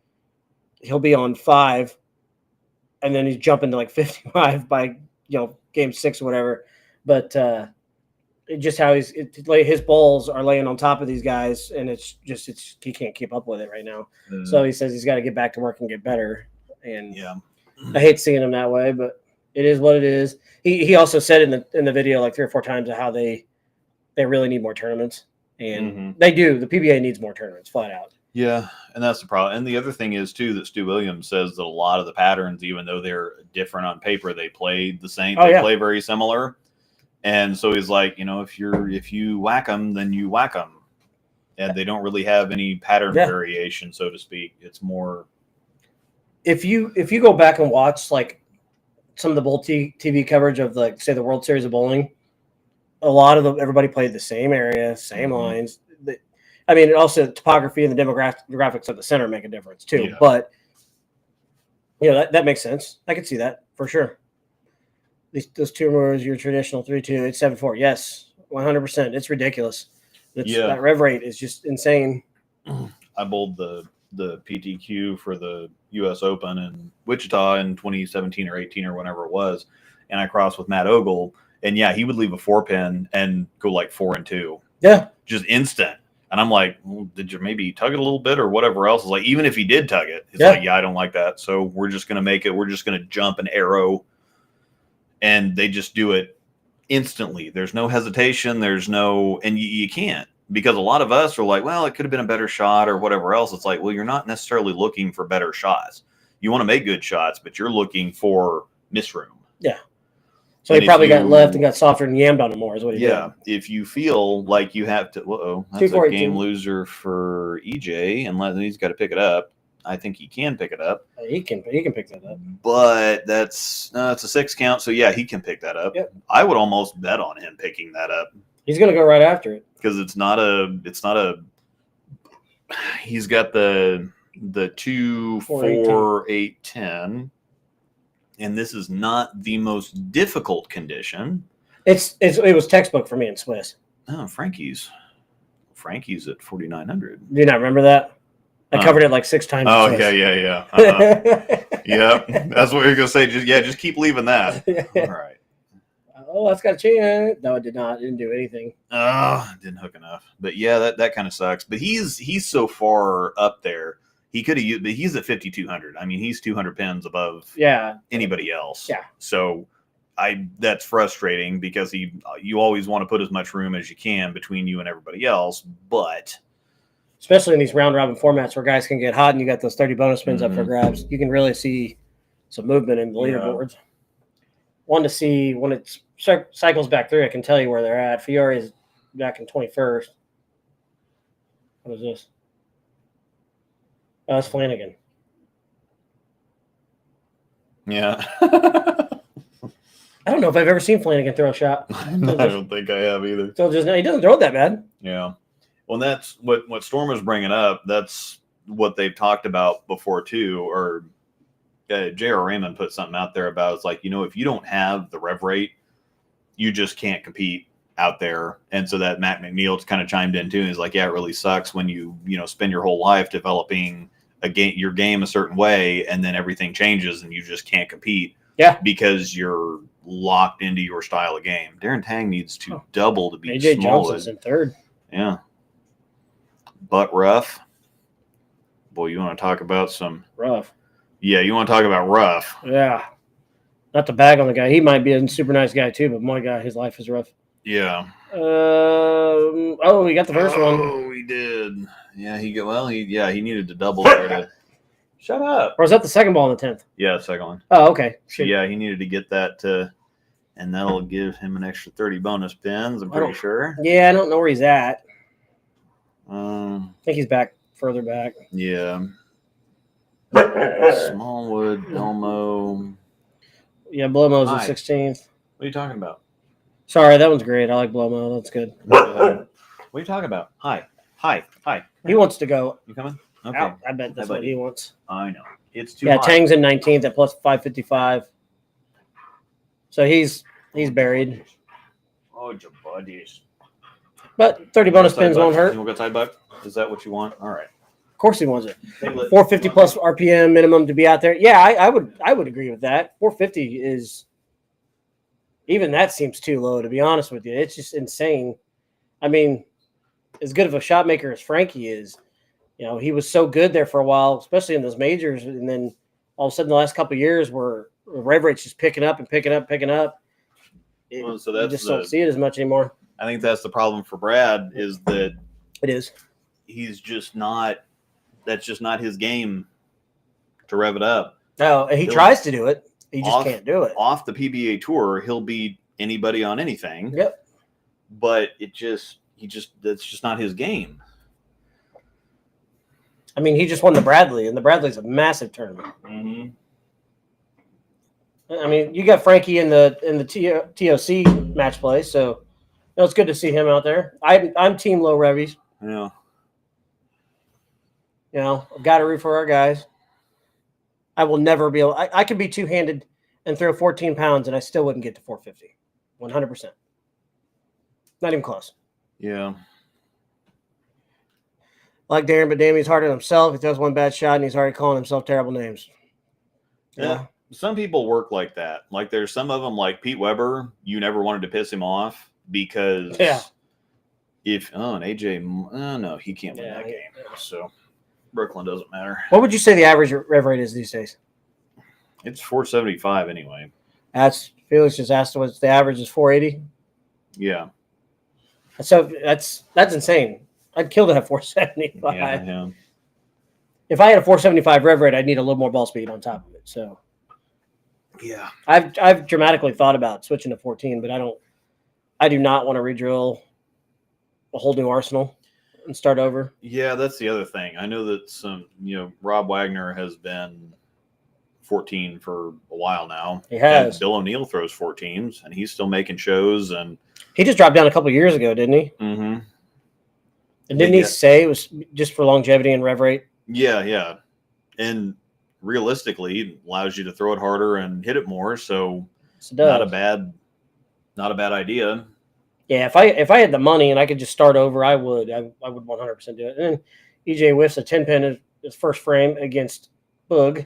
he'll be on 5 and then he's jumping to like 55 by, you know, game 6 or whatever. But just how his balls are laying on top of these guys, and he can't keep up with it right now. So he says he's got to get back to work and get better. And I hate seeing him that way, but it is what it is. He also said in the video like 3 or 4 times of how they really need more tournaments, and they do. The PBA needs more tournaments, flat out. Yeah, and that's the problem. And the other thing is too that Stu Williams says that a lot of the patterns, even though they're different on paper, they play the same. They play very similar. And so he's like, you know, if you whack them, then you whack them, and they don't really have any pattern variation, so to speak. It's more. If you go back and watch like some of the bowl TV coverage of, like, say, the World Series of Bowling, a lot of everybody played the same area, same lines. I mean, also the topography and the demographics at the center make a difference too. Yeah. But you know, that makes sense. I can see that for sure. Those two moves, your traditional 3-2, 8-7-4. Yes, 100%. It's ridiculous. That rev rate is just insane. I bowled the PTQ for the U.S. Open in Wichita in 2017 or 18 or whenever it was, and I crossed with Matt Ogle, and he would leave a 4-pin and go like 4-2. Yeah, just instant. And I'm like, well, did you maybe tug it a little bit or whatever else? It's like, even if he did tug it, it's like, I don't like that. So we're just gonna make it. We're just gonna jump an arrow, and they just do it instantly. There's no hesitation. There's no, and you can't. Because a lot of us are like, well, it could have been a better shot or whatever else. It's like, well, you're not necessarily looking for better shots. You want to make good shots, but you're looking for miss room. Yeah. So he probably got left and got softer and yammed on him more is what he did. Yeah. If you feel like you have to, that's a game loser for EJ, unless he's got to pick it up. I think he can pick it up. He can pick that up. But it's a 6 count, so yeah, he can pick that up. Yep. I would almost bet on him picking that up. He's going to go right after it. Because he's got the 2, 4, 8, 10, and this is not the most difficult condition. It was textbook for me in Swiss. Oh, Frankie's at 4,900. Do you not remember that? I covered it like 6 times. Oh, yeah. Yep. That's what you're going to say. Just keep leaving that. All right. Oh, that's got a chance. No, it did not. It didn't do anything. Didn't hook enough. But yeah, that kind of sucks. But he's so far up there. He could have used, but he's at 5,200. I mean, he's 200 pins above anybody else. Yeah. So that's frustrating because you always want to put as much room as you can between you and everybody else, but especially in these round robin formats where guys can get hot and you got those 30 bonus spins up for grabs, you can really see some movement in the leaderboards. One to see when it cycles back through, I can tell you where they're at. Fiore is back in 21st. What is this? Oh, that's Flanagan. Yeah. I don't know if I've ever seen Flanagan throw a shot. I don't think I have either. So he doesn't throw it that bad. Yeah. Well, that's what Storm is bringing up. That's what they've talked about before too. Or J.R. Raymond put something out there about it's like, if you don't have the rev rate, you just can't compete out there. And so that Matt McNeil kind of chimed in too. And he's like, yeah, it really sucks when you spend your whole life developing your game a certain way, and then everything changes and you just can't compete. Yeah, because you're locked into your style of game. Darren Tang needs to double to beat AJ Johnson's in 3rd. Yeah. But rough. Boy, you want to talk about some rough. Yeah, you want to talk about rough. Yeah. Not to bag on the guy. He might be a super nice guy too, but my God, his life is rough. Yeah. We got the first one. Oh, we did. Yeah, he needed to double there to shut up. Or was that the second ball in the 10th? Yeah, second one. Oh, okay. So, yeah, he needed to get that and that'll give him an extra 30 bonus pins, I'm pretty sure. Yeah, I don't know where he's at. I think he's further back. Yeah. Smallwood, Belmo. Yeah, Blomo's the 16th. What are you talking about? Sorry, that one's great. I like Blomo. That's good. What are you talking about? Hi. He wants to go. You coming? Okay. Out. I bet that's what he wants. I know. It's too high. Tang's in 19th at plus 555. So he's buried. Oh, your buddies. But 30 bonus spins won't hurt. You want to go side buck? Is that what you want? All right. Of course he wants it. 450 plus RPM minimum to be out there. Yeah, I would agree with that. 450 is even that seems too low, to be honest with you. It's just insane. I mean, as good of a shot maker as Frankie is, he was so good there for a while, especially in those majors, and then all of a sudden the last couple of years where rev rate's just picking up. So that's you just don't see it as much anymore. I think that's the problem for Brad is that it is. He's just not. That's just not his game to rev it up. No, he tries to do it. He just can't do it. Off the PBA tour, he'll beat anybody on anything. Yep. But that's just not his game. I mean, he just won the Bradley, and the Bradley's a massive tournament. Mm-hmm. I mean, you got Frankie in the TOC match play, so it's good to see him out there. I'm team low revies. Yeah. I've got to root for our guys. I will never be able. I could be two-handed and throw 14 pounds, and I still wouldn't get to 450. 100%. Not even close. Yeah. Like Darren, but Damien's hard on himself. He throws one bad shot, and he's already calling himself terrible names. Yeah. Some people work like that. Like there's some of them, like Pete Weber. You never wanted to piss him off because and AJ, no, he can't win that game. So Brooklyn doesn't matter. What would you say the average rev rate is these days? It's 475 anyway. Felix just asked what the average is 480. Yeah. So that's insane. I'd kill to have 475. Yeah. If I had a 475 rev rate, I'd need a little more ball speed on top of it. So yeah, I've dramatically thought about switching to 14, but I do not want to redrill a whole new arsenal and start over. Yeah, that's the other thing. I know that Rob Wagner has been 14 for a while now. He has. And Bill O'Neill throws 14s, and he's still making shows. And he just dropped down a couple of years ago, didn't he? Mm-hmm. And didn't he say it was just for longevity and rev rate? Yeah. And realistically, it allows you to throw it harder and hit it more. So not a bad idea. Yeah, if I had the money and I could just start over, I would 100% do it. And then EJ Whiff's a 10 pin his first frame against Boog.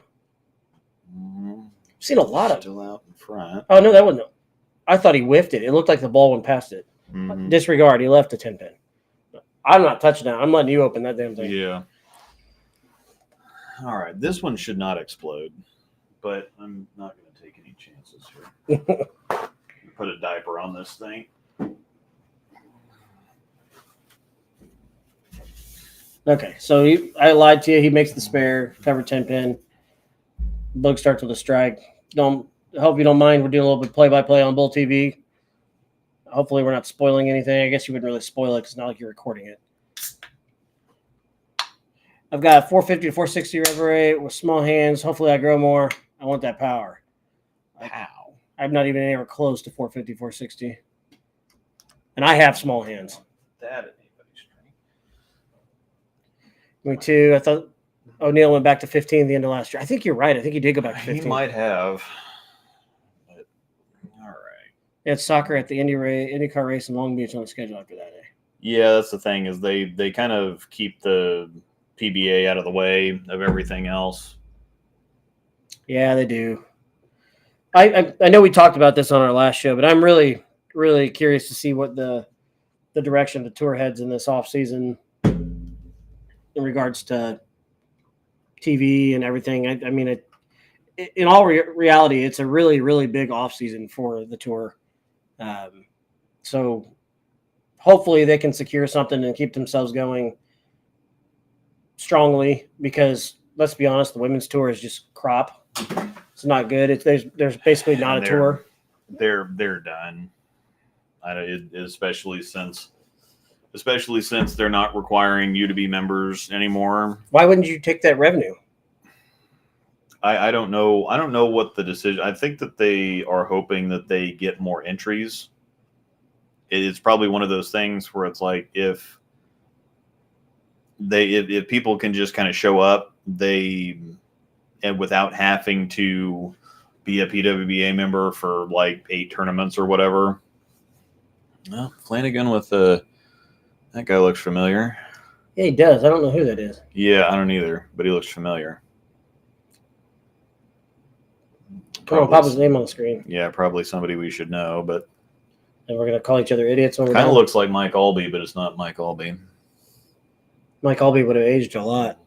Mm-hmm. I've seen a lot of. Still out in front. Oh no, that wasn't. I thought he whiffed it. It looked like the ball went past it. Mm-hmm. Disregard. He left a 10-pin. I'm not touching that. I'm letting you open that damn thing. Yeah. All right. This one should not explode, but I'm not going to take any chances here. Put a diaper on this thing. Okay, so I lied to you. He makes the spare, cover 10-pin. Boog starts with a strike. I hope you don't mind. We're doing a little bit play-by-play on Bull TV. Hopefully we're not spoiling anything. I guess you wouldn't really spoil it because it's not like you're recording it. I've got a 450 to 460 rev rate with small hands. Hopefully I grow more. I want that power. Wow. I'm not even anywhere close to 450, 460. And I have small hands. That is anybody's strength. Me too. I thought O'Neill went back to 15 the end of last year. I think you're right. I think he did go back to 15. He might have. But, all right. They had soccer at the IndyCar race in Long Beach on the schedule after that day. Yeah, that's the thing is they kind of keep the PBA out of the way of everything else. Yeah, they do. I know we talked about this on our last show, but I'm really, really curious to see what the direction the tour heads in this offseason in regards to TV and everything. I mean, in all reality, it's a really, really big offseason for the tour. So hopefully they can secure something and keep themselves going strongly because let's be honest, the women's tour is just crop. It's not good. There's basically not a tour. They're done. Especially since they're not requiring you to be members anymore. Why wouldn't you take that revenue? I don't know. I don't know what the decision. I think that they are hoping that they get more entries. It's probably one of those things where it's like if people can just kind of show up, and without having to be a PWBA member for like 8 tournaments or whatever. Well, Flanagan with that guy looks familiar. Yeah, he does. I don't know who that is. Yeah, I don't either, but he looks familiar. Come on, pop his name on the screen. Yeah, probably somebody we should know, but and we're gonna call each other idiots when we're kind of done. looks like Mike Albee, but it's not Mike Albee. Mike Albee would have aged a lot.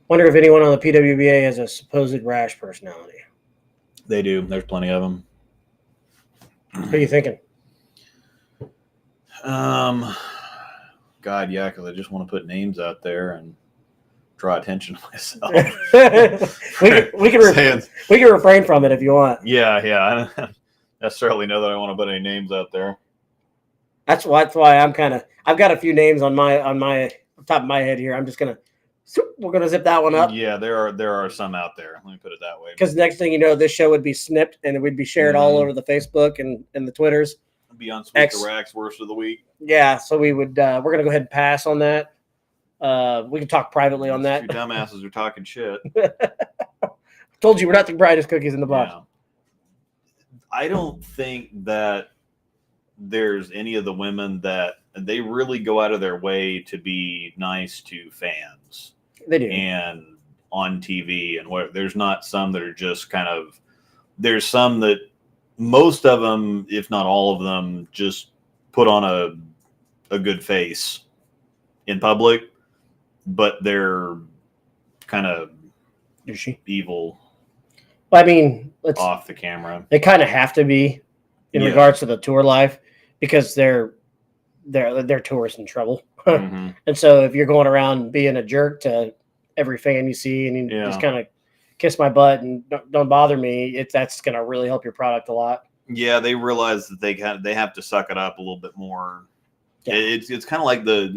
Wonder if anyone on the PWBA has a supposed Rash personality. They do. There's plenty of them. What are you thinking? God, yeah, because I just want to put names out there and draw attention to myself. we can refrain from it if you want. Yeah. I don't necessarily know that I want to put any names out there. That's why I've got a few names on my top of my head here. I'm just gonna we're gonna zip that one up. Yeah, there are some out there. Let me put it that way. Because next thing you know, this show would be snipped and it would be shared all over the Facebook and the Twitters. Be on Sweep the Racks worst of the week. Yeah, so we would we're gonna go ahead and pass on that. We can talk privately on that. You dumbasses are talking shit. Told you we're not the brightest cookies in the box. Yeah. I don't think that there's any of the women that they really go out of their way to be nice to fans. They do. And on TV and what there's not some that are just kind of there's some that most of them, if not all of them, just put on a good face in public, but they're kind of evil. Well, I mean, off the camera. They kind of have to be in regards to the tour life because their tour's in trouble. Mm-hmm. And so if you're going around being a jerk to every fan you see and you just kind of kiss my butt and don't bother me, that's going to really help your product a lot. Yeah, they realize that they have to suck it up a little bit more. Yeah. It's kind of like the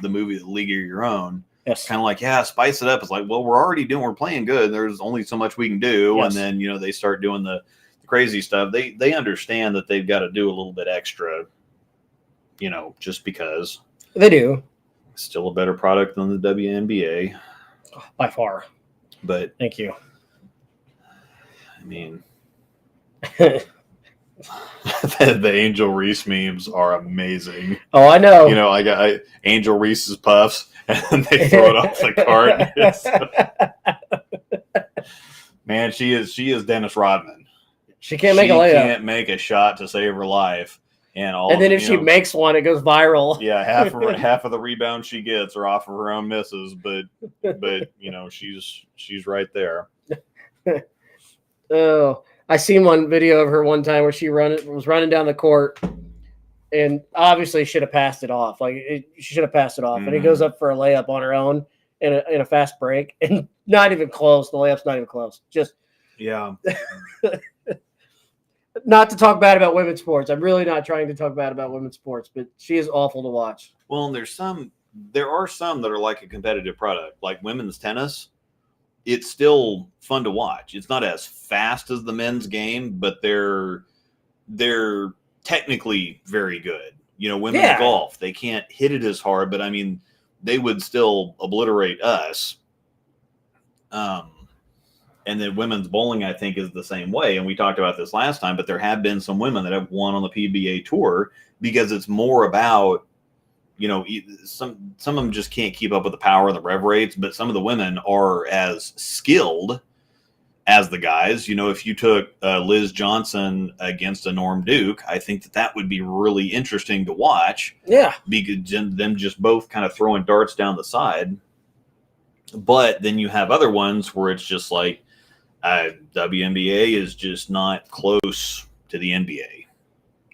movie The League of Your Own. Yes. Kind of like, spice it up. It's like, well, we're playing good. There's only so much we can do. Yes. And then, they start doing the crazy stuff. They understand that they've got to do a little bit extra, just because. They do. Still a better product than the WNBA. By far. But. Thank you. I mean. The Angel Reese memes are amazing. Oh, I know. You know, I got Angel Reese's puffs, and they throw it off the cart. Man, she is Dennis Rodman. She can't make a layup. She can't make a shot to save her life, and then if she makes one, it goes viral. Yeah, half of the rebounds she gets are off of her own misses, but you know she's right there. Oh, I seen one video of her one time where she was running down the court, and obviously should have passed it off. She should have passed it off, and he goes up for a layup on her own in a fast break, and not even close. The layup's not even close. Just yeah. Not to talk bad about women's sports. I'm really not trying to talk bad about women's sports, but she is awful to watch. Well, and there are some that are like a competitive product, like women's tennis. It's still fun to watch. It's not as fast as the men's game, but they're technically very good. You know, women's golf, they can't hit it as hard, but I mean, they would still obliterate us. And then women's bowling, I think, is the same way. And we talked about this last time, but there have been some women that have won on the PBA tour because it's more about, you know, some of them just can't keep up with the power and the rev rates, but some of the women are as skilled as the guys. You know, if you took Liz Johnson against a Norm Duke, I think that would be really interesting to watch. Yeah. Because them just both kind of throwing darts down the side. But then you have other ones where it's just like, WNBA is just not close to the NBA.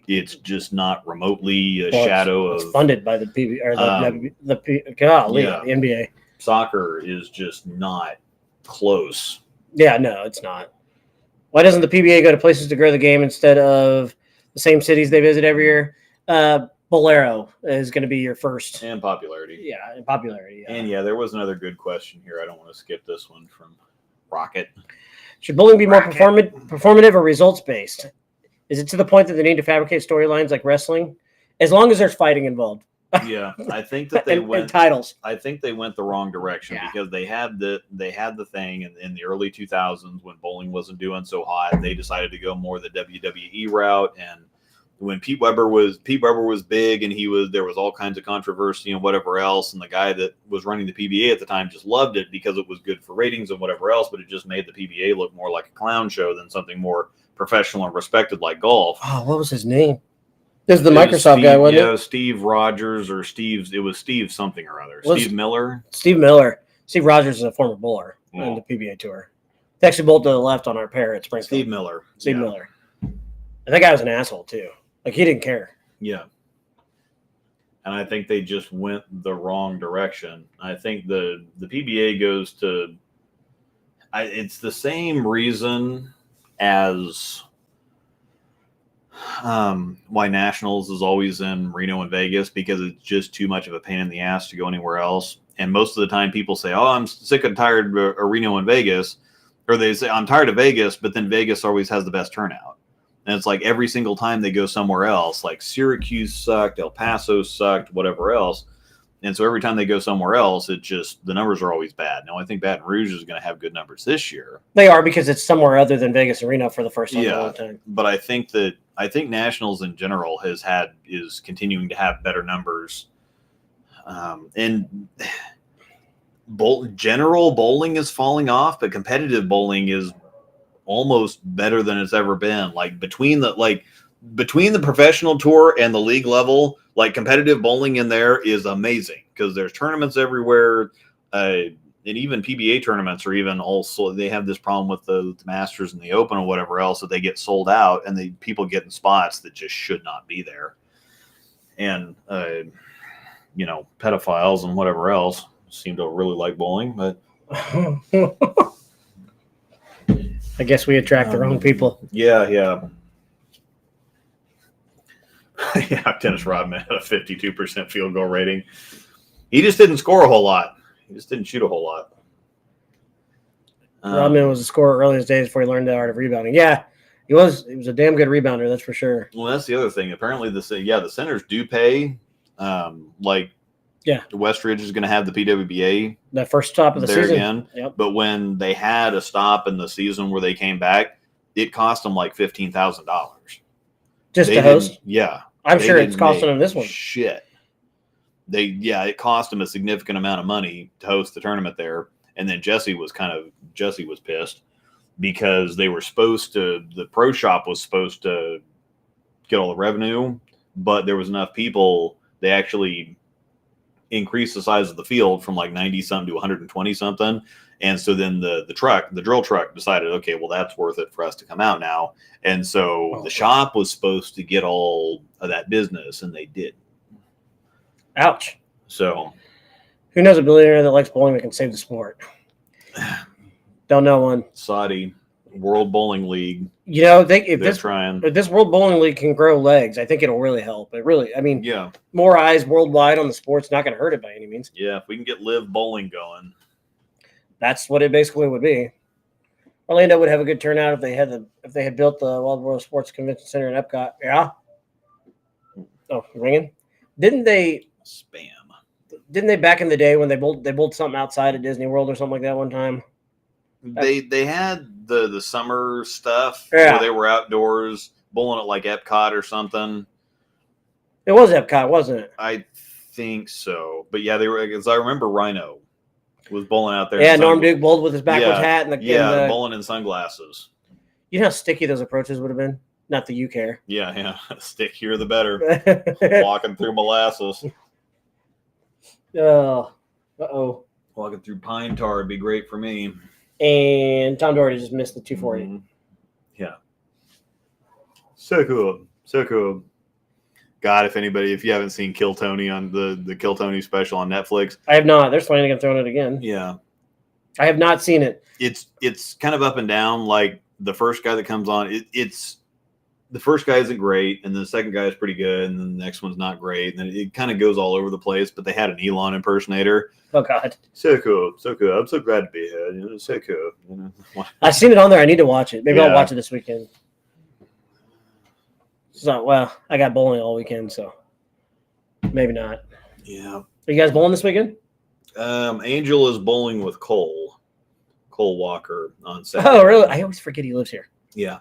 It's just not remotely a shadow of. It's funded by the PBA or the NBA. Soccer is just not close. Yeah, no, it's not. Why doesn't the PBA go to places to grow the game instead of the same cities they visit every year? Bolero is going to be your first. And popularity. Yeah, and popularity. Yeah. And there was another good question here. I don't want to skip this one from Rocket. Should bowling be more performative or results-based? Is it to the point that they need to fabricate storylines like wrestling? As long as there's fighting involved. Yeah, I think that they went and titles. I think they went the wrong direction because they had the thing in the early 2000s when bowling wasn't doing so hot. They decided to go more the WWE route, and when Pete Weber was big and there was all kinds of controversy and whatever else, and the guy that was running the PBA at the time just loved it because it was good for ratings and whatever else, but it just made the PBA look more like a clown show than something more professional and respected like golf. Oh, what was his name? This is the Microsoft guy, wasn't it? Yeah, Steve Rogers or Steve. It was Steve something or other. Steve Miller. Steve Miller. Steve Rogers is a former bowler on the PBA tour. They actually bowled to the left on our pair at Springfield. Steve Miller. Steve Miller. And that guy was an asshole too. Like, he didn't care. Yeah. And I think they just went the wrong direction. I think the PBA goes to it's the same reason as why Nationals is always in Reno and Vegas, because it's just too much of a pain in the ass to go anywhere else. And most of the time people say, oh, I'm sick and tired of Reno and Vegas. Or they say, I'm tired of Vegas, but then Vegas always has the best turnout. And it's like every single time they go somewhere else, like Syracuse sucked, El Paso sucked, whatever else. And so every time they go somewhere else, the numbers are always bad. Now, I think Baton Rouge is going to have good numbers this year. They are, because it's somewhere other than Vegas and Reno for the first time in a long time. But I think Nationals in general is continuing to have better numbers. And general bowling is falling off, but competitive bowling is almost better than it's ever been. Like between the professional tour and the league level, like competitive bowling in there is amazing because there's tournaments everywhere. And even PBA tournaments are even also, they have this problem with the Masters and the Open or whatever else, that they get sold out and people get in spots that just should not be there. And, pedophiles and whatever else seem to really like bowling, but I guess we attract the wrong people. Yeah. Yeah, Dennis Rodman had a 52% field goal rating. He just didn't score a whole lot. He just didn't shoot a whole lot. Rodman was a scorer early in his days before he learned the art of rebounding. Yeah, he was a damn good rebounder, that's for sure. Well, that's the other thing. Apparently, the centers do pay. Westridge is going to have the PWBA. That first stop of the season. Again. Yep. But when they had a stop in the season where they came back, it cost them like $15,000. Just They to host? didn't- Yeah. I'm They sure it's didn't costing make them this one. Shit. It cost them a significant amount of money to host the tournament there. And then Jesse was pissed because they were supposed to, the pro shop was supposed to get all the revenue, but there was enough people. They actually increased the size of the field from like 90 something to 120 something. And so then the drill truck decided, okay, well, that's worth it for us to come out now. And so the shop was supposed to get all of that business, and they did. Ouch. So who knows a billionaire that likes bowling that can save the sport? Don't know one. Saudi World Bowling League. You know, if trying. If this World Bowling League can grow legs, I think it'll really help. It really, I mean, Yeah. more eyes worldwide on the sport's not going to hurt it by any means. Yeah, if we can get live bowling going. That's what it basically would be. Orlando would have a good turnout if they had built the Wild World Sports Convention Center in Epcot. Yeah. Oh, ringing. Didn't they back in the day when they built something outside of Disney World or something like that one time? They had the summer stuff Yeah. where they were outdoors bowling at like Epcot or something. It was Epcot, wasn't it? I think so. But yeah, they were, because I remember Rhino was bowling out there. Yeah, Norm Duke bowled with his backwards hat and the bowling in sunglasses. You know how sticky those approaches would have been? Not that you care. Yeah. Stickier the better. Walking through molasses. Uh-oh. Walking through pine tar would be great for me. And Tom Doherty just missed the 240. Mm-hmm. Yeah. So cool. God, if you haven't seen Kill Tony on the Kill Tony special on Netflix. I have not. They're planning on throwing it again. Yeah. I have not seen it. It's kind of up and down. Like the first guy that comes on, the first guy isn't great, and the second guy is pretty good, and then the next one's not great, and then it kind of goes all over the place. But they had an Elon impersonator. Oh God, so cool! I'm so glad to be here. You know, so cool. You know? I've seen it on there. I need to watch it. Maybe I'll watch it this weekend. So, well, I got bowling all weekend, so maybe not. Yeah. Are you guys bowling this weekend? Angel is bowling with Cole Walker on Saturday. Oh, really? I always forget he lives here. Yeah.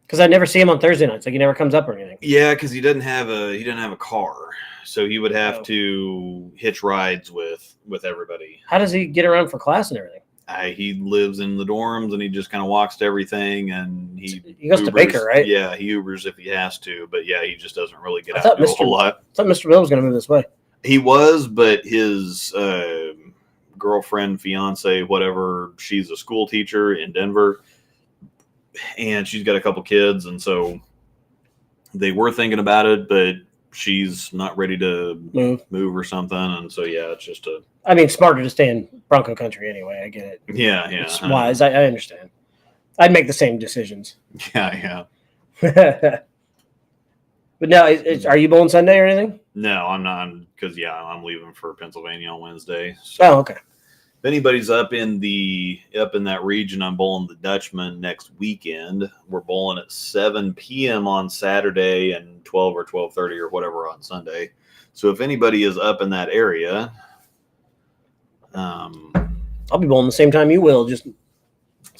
Because I never see him on Thursday nights. Like he never comes up or anything. Yeah, because he doesn't have a car, so he would have to hitch rides with everybody. How does he get around for class and everything? He lives in the dorms, and he just kind of walks to everything, and he goes to Baker, right? Yeah, he Ubers if he has to, but yeah, he just doesn't really get out and do a whole lot. I thought Mr. Bill was going to move this way. He was, but his girlfriend, fiance, whatever, she's a school teacher in Denver, and she's got a couple kids, and so they were thinking about it, but she's not ready to move or something, and so yeah, it's just smarter to stay in Bronco country anyway. I get it. Yeah. It's wise. I understand. I'd make the same decisions. Yeah. But now, are you bowling Sunday or anything? No, I'm not, because I'm leaving for Pennsylvania on Wednesday. So okay. If anybody's up in that region, I'm bowling the Dutchman next weekend. We're bowling at 7 p.m. on Saturday and 12 or 12:30 or whatever on Sunday. So if anybody is up in that area, I'll be bowling the same time you will, just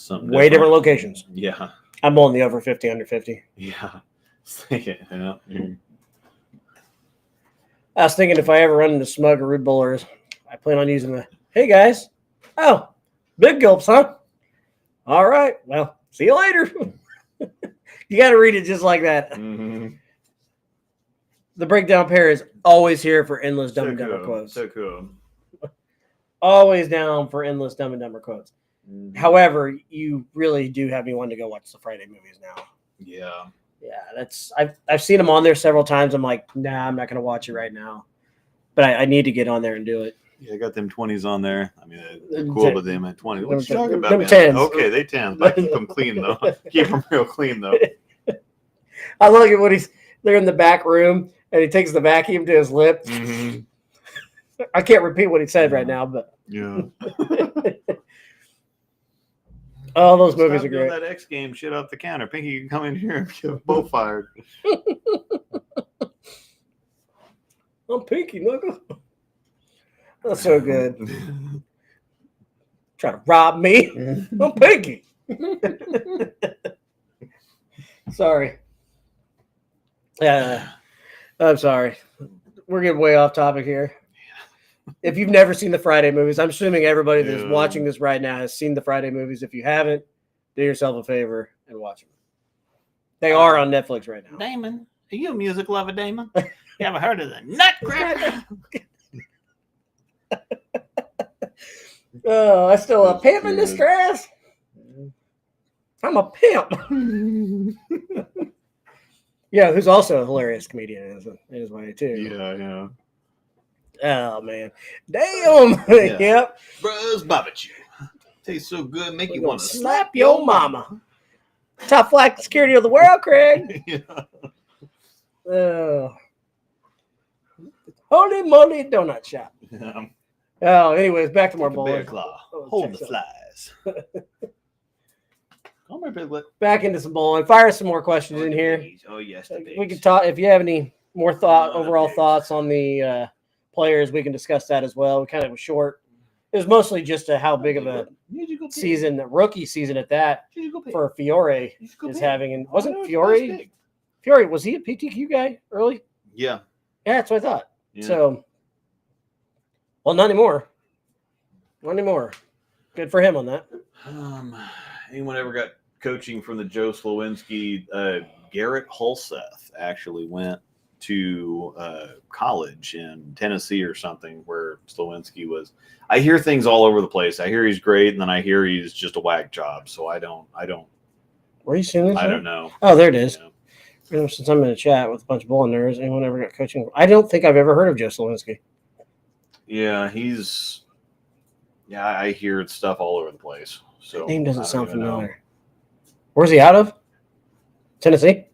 way different locations. Yeah. I'm bowling the over 50, under 50. Yeah. I was thinking if I ever run into smug or rude bowlers, I plan on using the, hey guys, oh, big gulps, huh? All right, well, see you later. You got to read it just like that. Mm-hmm. The breakdown pair is always here for endless Dumb and Dumber quotes. So cool. Always down for endless Dumb and Dumber quotes. Mm-hmm. However, you really do have me wanting to go watch the Friday movies now. Yeah. Yeah, I've seen them on there several times. I'm like, nah, I'm not going to watch it right now. But I need to get on there and do it. Yeah, I got them 20s on there. I mean, they're cool, but them at 20. What you talking about, them man? 10s. Okay, they 10s. But I keep them clean, though. Keep them real clean, though. I love it when they're in the back room and he takes the vacuum to his lip. Mm-hmm. I can't repeat what he said right now, but yeah. All those movies are great. That X game shit off the counter. Pinky, you can come in here and get both fired. I'm Pinky, Knuckle. That's so good. Trying to rob me? I'm Pinky. Sorry. Yeah, I'm sorry. We're getting way off topic here. If you've never seen the Friday movies, I'm assuming everybody that's watching this right now has seen the Friday movies. If you haven't, do yourself a favor and watch them. They are on Netflix right now. Damon, are you a music lover, Damon? You ever heard of the Nutcracker? Oh, I still a pimp in distress. I'm a pimp. Yeah, who's also a hilarious comedian in his way too. Yeah. Oh man, damn. Yeah. Yep. Bros barbecue. Tastes so good, make you want to slap your mama. Top flight security of the world, Craig. Yeah. Holy moly, donut shop. Yeah. Oh, anyways, back to more Bear bowling. claw. Oh, Hold the check flies. Come here, Piglet. Back into some bowling. Fire some more questions in here. Oh yes, We can talk if you have any more overall thoughts on the players. We can discuss that as well. We kind of was short. It was mostly just how big of a season, the rookie season at that, for Fiore is having. And wasn't Fiore? Fiore, was he a PTQ guy early? Yeah. Yeah, that's what I thought. Yeah. So, well, not anymore. Not anymore. Good for him on that. Anyone ever got coaching from the Joe Slowinski? Garrett Hulseth actually went to college in Tennessee or something where Slowinski was. I hear things all over the place. I hear he's great, and then I hear he's just a whack job. So I don't. Where are you seeing this? I don't know. Oh, there it is. Yeah. Since I'm in a chat with a bunch of bowling nerds, anyone ever got coaching? I don't think I've ever heard of Joe Slowinski. Yeah, I hear stuff all over the place. So That name doesn't sound familiar. Where's he out of? Tennessee?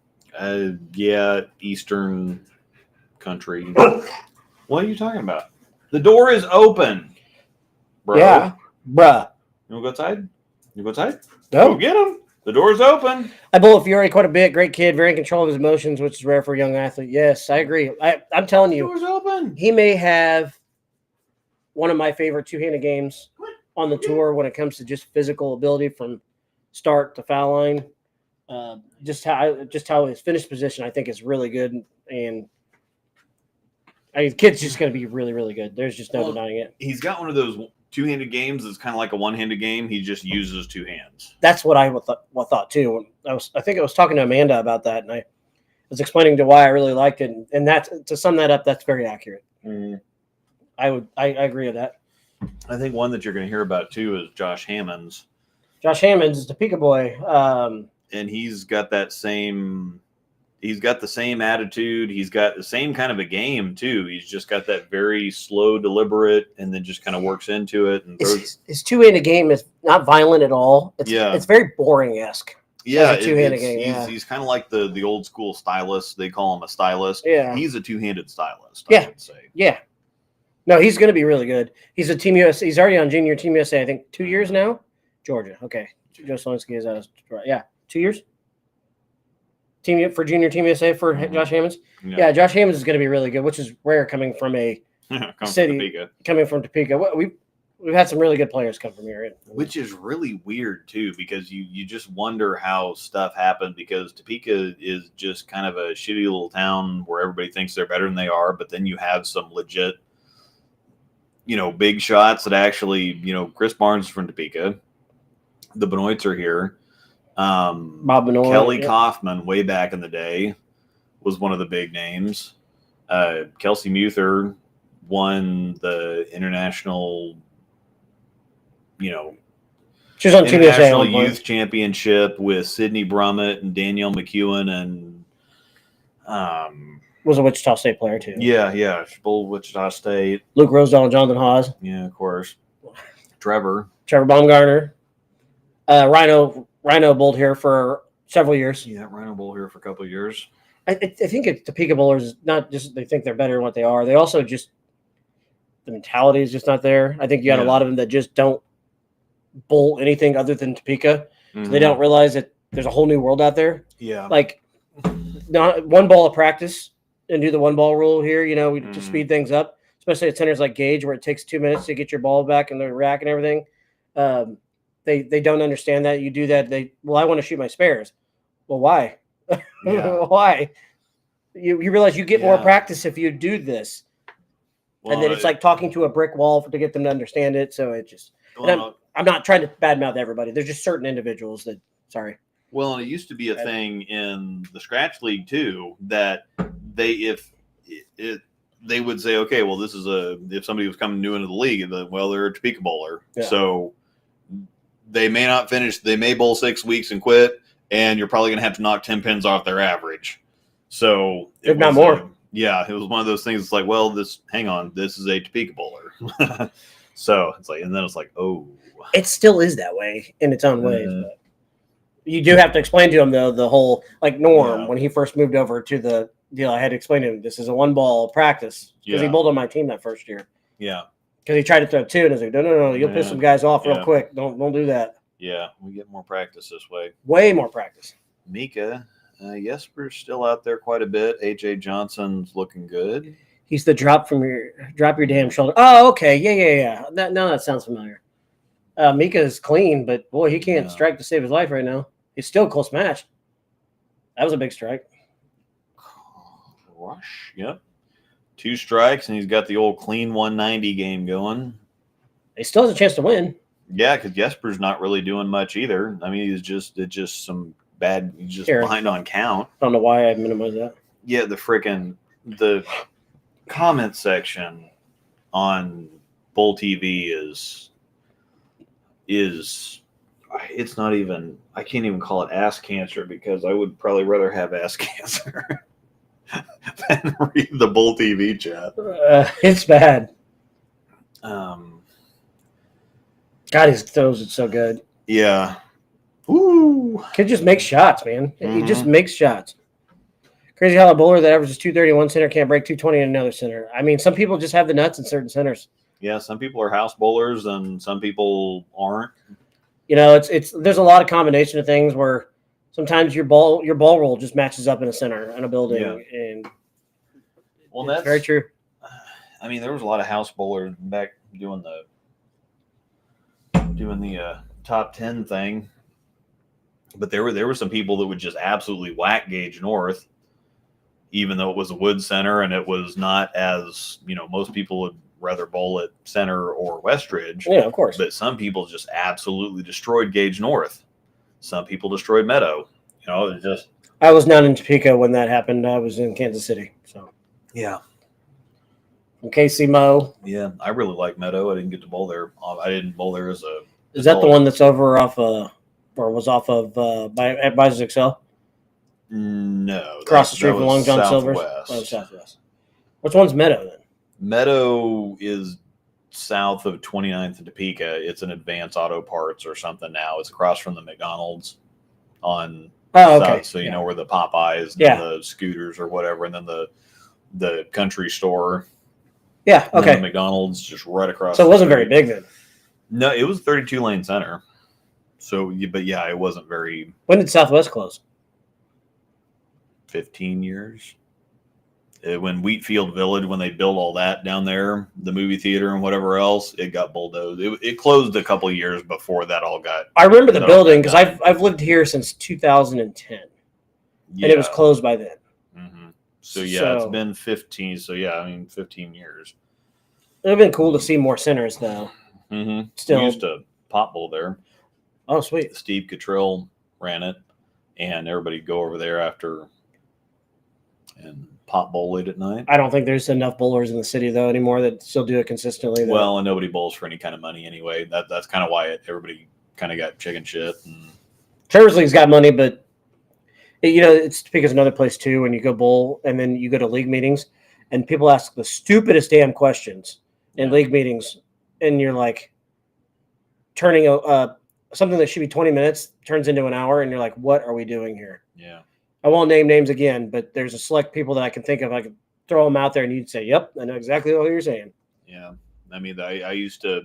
Yeah, Eastern country. What are you talking about? The door is open, bro. Yeah, bruh. You want to go outside? You go outside? No. Go get him. The door's open. I bowl with Fiore quite a bit. Great kid, very in control of his emotions, which is rare for a young athlete. Yes, I agree. I'm telling The you, door's open. he may have one of my favorite two-handed games on the tour when it comes to just physical ability from start to foul line. Just how his finished position, I think, is really good. And the kid's just going to be really, really good. There's just no denying it. He's got one of those two-handed games that's kind of like a one-handed game. He just uses two hands. That's what I thought too. I think I was talking to Amanda about that, and I was explaining to why I really liked it. And that's, to sum that up, that's very accurate. Mm. I agree with that. I think one that you're going to hear about too is Josh Hammonds. Josh Hammonds is Topeka boy. And he's got that same. He's got the same attitude. He's got the same kind of a game too. He's just got that very slow, deliberate, and then just kind of works into it. And his two-handed game is not violent at all. It's very boring-esque. Yeah, a two-handed game. He's kind of like the old school stylist. They call him a stylist. Yeah, he's a two-handed stylist. Yeah, I would say. Yeah. No, he's going to be really good. He's a Team USA. He's already on Junior Team USA. I think 2 years now. Georgia. Okay, Joe Slowinski is out. Yeah, 2 years. For Junior Team USA for Josh Hammonds. Yeah, Josh Hammonds is going to be really good, which is rare coming from a city. Coming from Topeka. We've had some really good players come from here. Which is really weird, too, because you just wonder how stuff happened, because Topeka is just kind of a shitty little town where everybody thinks they're better than they are, but then you have some legit, big shots that actually, Chris Barnes is from Topeka. The Benoits are here. Bob Benoit. Kelly Kaufman, way back in the day, was one of the big names. Kelsey Muther won the international, she was on Team USA International Youth Championship with Sydney Brummett and Danielle McEwen, and was a Wichita State player too. Yeah, both Wichita State. Luke Rosedale and Jonathan Haas. Yeah, of course. Trevor Baumgartner. Rhino bowled here for several years. Yeah, Rhino bowled here for a couple of years. I think Topeka bowlers is not just they think they're better than what they are. They also just the mentality is just not there. I think you got a lot of them that just don't bowl anything other than Topeka. Mm-hmm. So they don't realize that there's a whole new world out there. Yeah, like not one ball of practice and do the one ball rule here. We just speed things up, especially at centers like Gage where it takes 2 minutes to get your ball back in the rack and everything. They don't understand that. You do that. I want to shoot my spares. Well, why? Yeah. Why? You realize you get more Yeah. practice if you do this. And then it's like talking to a brick wall to get them to understand it. So it just, I'm not trying to badmouth everybody. There's just certain individuals that, sorry. Well, and it used to be a thing in the scratch league too, that they would say, okay, well, this is if somebody was coming new into the league, well, they're a Topeka bowler. Yeah. So they may not finish, they may bowl 6 weeks and quit, and you're probably going to have to knock 10 pins off their average. So if not more. Yeah, it was one of those things. It's like, well, hang on, this is a Topeka bowler. So it's like, and then it's like, oh, it still is that way in its own ways. But you do have to explain to him though the whole, like Norm when he first moved over to the deal. I had to explain to him this is a 1-ball practice because he bowled on my team that first year. Yeah, because he tried to throw 2 and I was like, no, you'll piss some guys off real quick. Don't do that. Yeah, we get more practice this way. Way more practice. Mika. Jesper's still out there quite a bit. AJ Johnson's looking good. He's the drop your damn shoulder. Oh, okay. Yeah. That sounds familiar. Mika is clean, but boy, he can't strike to save his life right now. It's still a close match. That was a big strike. Rush. Yep. 2 strikes, and he's got the old clean 190 game going. He still has a chance to win. Yeah, because Jesper's not really doing much either. I mean, it's just some bad. He's just behind on count. I don't know why I minimized that. Yeah, the comment section on Bull TV is it's not even. I can't even call it ass cancer because I would probably rather have ass cancer than read the Bull TV chat. It's bad. God, his throws are so good. Yeah. Ooh. Kid just makes shots, man. He just makes shots. Crazy how a bowler that averages 231 center can't break 220 in another center. I mean, some people just have the nuts in certain centers. Yeah, some people are house bowlers and some people aren't. You know, there's a lot of combination of things where sometimes your ball roll just matches up in a center in a building, and that's very true. I mean, there was a lot of house bowlers back doing the top 10 thing, but there were some people that would just absolutely whack gauge north, even though it was a wood center and it was not as most people would rather bowl at center or Westridge. Yeah, of course. But some people just absolutely destroyed gauge north. Some people destroyed Meadow. It just. I was not in Topeka when that happened. I was in Kansas City. So. Yeah. From KC Mo. Yeah, I really like Meadow. I didn't get to bowl there. I didn't bowl there as a. Is that the one that's over off or was off of at Bisons Excel? No. Across the street from Long John Silver's? Oh, southwest. Which one's Meadow then? Meadow is south of 29th and Topeka. It's an Advance Auto Parts or something now. It's across from the McDonald's on okay. South, so you know where the Popeyes and the scooters or whatever, and then the country store. Yeah, okay. And the McDonald's just right across. So it wasn't very big then. No, it was 32-lane center. So, but yeah, it wasn't very. When did Southwest close? 15 years. When Wheatfield Village, when they built all that down there, the movie theater and whatever else, it got bulldozed. It closed a couple of years before that all got. I remember the building because I've lived here since 2010, and it was closed by then. Mm-hmm. So it's been 15. So 15 years. It would have been cool to see more centers though. Mm-hmm. Still, we used to pot bowl there. Oh, sweet. Steve Cottrell ran it, and everybody go over there after and pot bowl late at night. I don't think there's enough bowlers in the city though anymore that still do it consistently. Though. Well, and nobody bowls for any kind of money anyway. That's kind of why everybody kind of got chicken shit. And Trevor's League's got money, but it's because another place too. When you go bowl and then you go to league meetings, and people ask the stupidest damn questions in league meetings, and you're like turning something that should be 20 minutes turns into an hour, and you're like, what are we doing here? Yeah. I won't name names again, but there's a select people that I can think of. I could throw them out there, and you'd say, "Yep, I know exactly what you're saying." Yeah, I mean, I used to.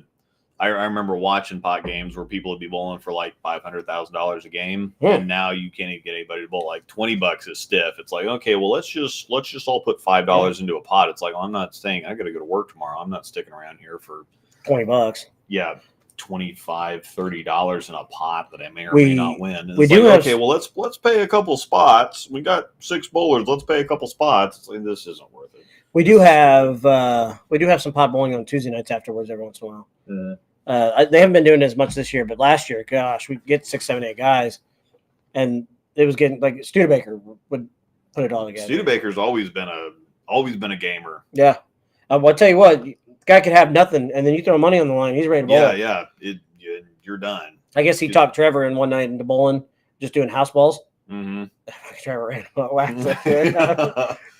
I remember watching pot games where people would be bowling for like $500,000 a game, and now you can't even get anybody to bowl. Like $20 is stiff. It's like, okay, well let's just all put $5 into a pot. It's like, well, I'm not staying. I got to go to work tomorrow. I'm not sticking around here for $20. Yeah, $25-$30 in a pot that I may or We- may not win. And we it's do like, have- okay, well let's pay a couple spots. We got 6 bowlers. Let's pay a couple spots. It's like, this isn't worth it. We do have some pot bowling on Tuesday nights afterwards every once in a while. They haven't been doing it as much this year, but last year, gosh, we get 6, 7, 8 guys, and it was getting like Studebaker would put it all together. Studebaker's always been a gamer. Yeah, I'll tell you what, the guy could have nothing, and then you throw money on the line, he's ready to bowl. Yeah. You're done. I guess he talked Trevor in one night into bowling, just doing house balls. Mm-hmm. Trevor ran about whack.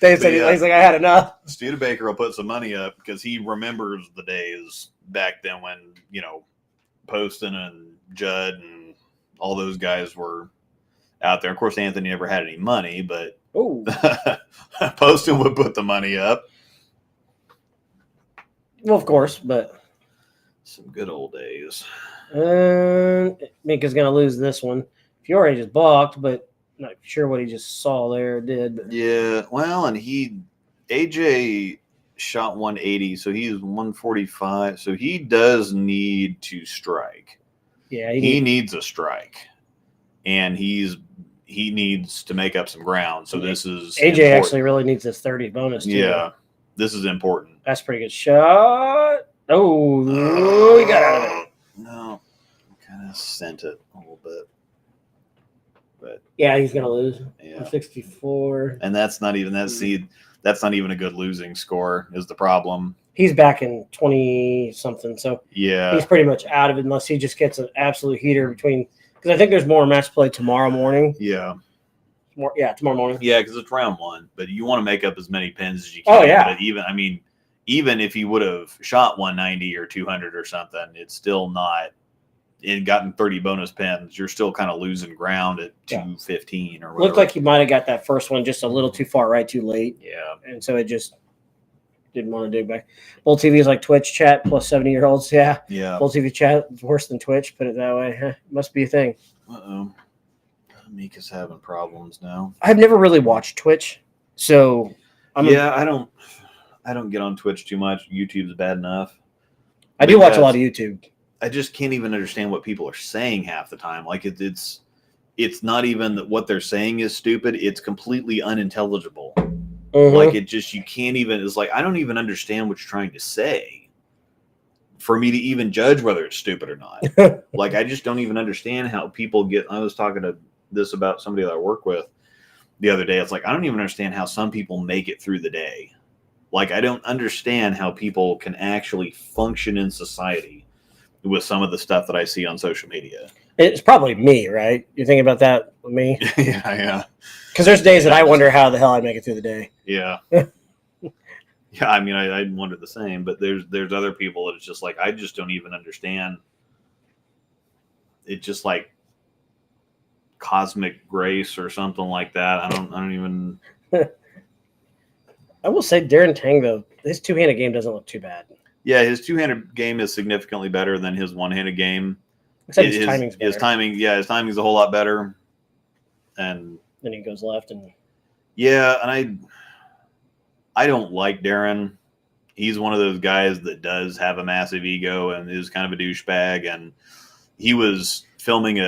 They said he's like, I had enough. Studebaker will put some money up because he remembers the days back then when, Poston and Judd and all those guys were out there. Of course, Anthony never had any money, but Poston would put the money up. Well, of course, but some good old days. Mika's going to lose this one. Fiore just balked, but not sure what he just saw there or did. But. Yeah, well, and AJ shot 180, so he's 145. So he does need to strike. Yeah, he needs a strike, and he needs to make up some ground. So this is AJ important. Actually really needs this 30 bonus too. Yeah, this is important. That's a pretty good shot. Oh, he got out of it. No, kind of sent it a little bit. But yeah, he's gonna lose. Yeah, 64. And that's not even that's not even a good losing score. Is the problem? He's back in 20 something, so yeah, he's pretty much out of it unless he just gets an absolute heater between. Because I think there's more match play tomorrow morning. Yeah. Tomorrow morning. Yeah, because it's round 1, but you want to make up as many pins as you can. Oh yeah. But even if he would have shot 190 or 200 or something, it's still not. And gotten 30 bonus pins, you're still kind of losing ground at 215 or whatever. Looked like he might have got that first one just a little too far right, too late. Yeah. And so it just didn't want to dig back. Bull TV is like Twitch chat plus 70-year-olds. Yeah. Yeah. Bull TV chat is worse than Twitch, put it that way. Must be a thing. Uh-oh. Mika's having problems now. I've never really watched Twitch, so I don't get on Twitch too much. YouTube's bad enough. I do watch a lot of YouTube. I just can't even understand what people are saying half the time. Like it's not even that what they're saying is stupid. It's completely unintelligible. Mm-hmm. Like you can't even. It's like I don't even understand what you're trying to say. For me to even judge whether it's stupid or not, like I just don't even understand how people get. I was talking to this about somebody that I work with the other day. It's like I don't even understand how some people make it through the day. Like I don't understand how people can actually function in society with some of the stuff that I see on social media. It's probably me, right? You're thinking about that with me? Yeah. Because there's days that I wonder how the hell I make it through the day. Yeah. Yeah, I mean, I wonder the same, but there's other people that it's just like, I just don't even understand. It's just like cosmic grace or something like that. I don't even. I will say Darren Tang, though, his two-handed game doesn't look too bad. Yeah, his two-handed game is significantly better than his one-handed game. Except his timing's better. His timing's a whole lot better. And then he goes left and I don't like Darren. He's one of those guys that does have a massive ego and is kind of a douchebag. And he was filming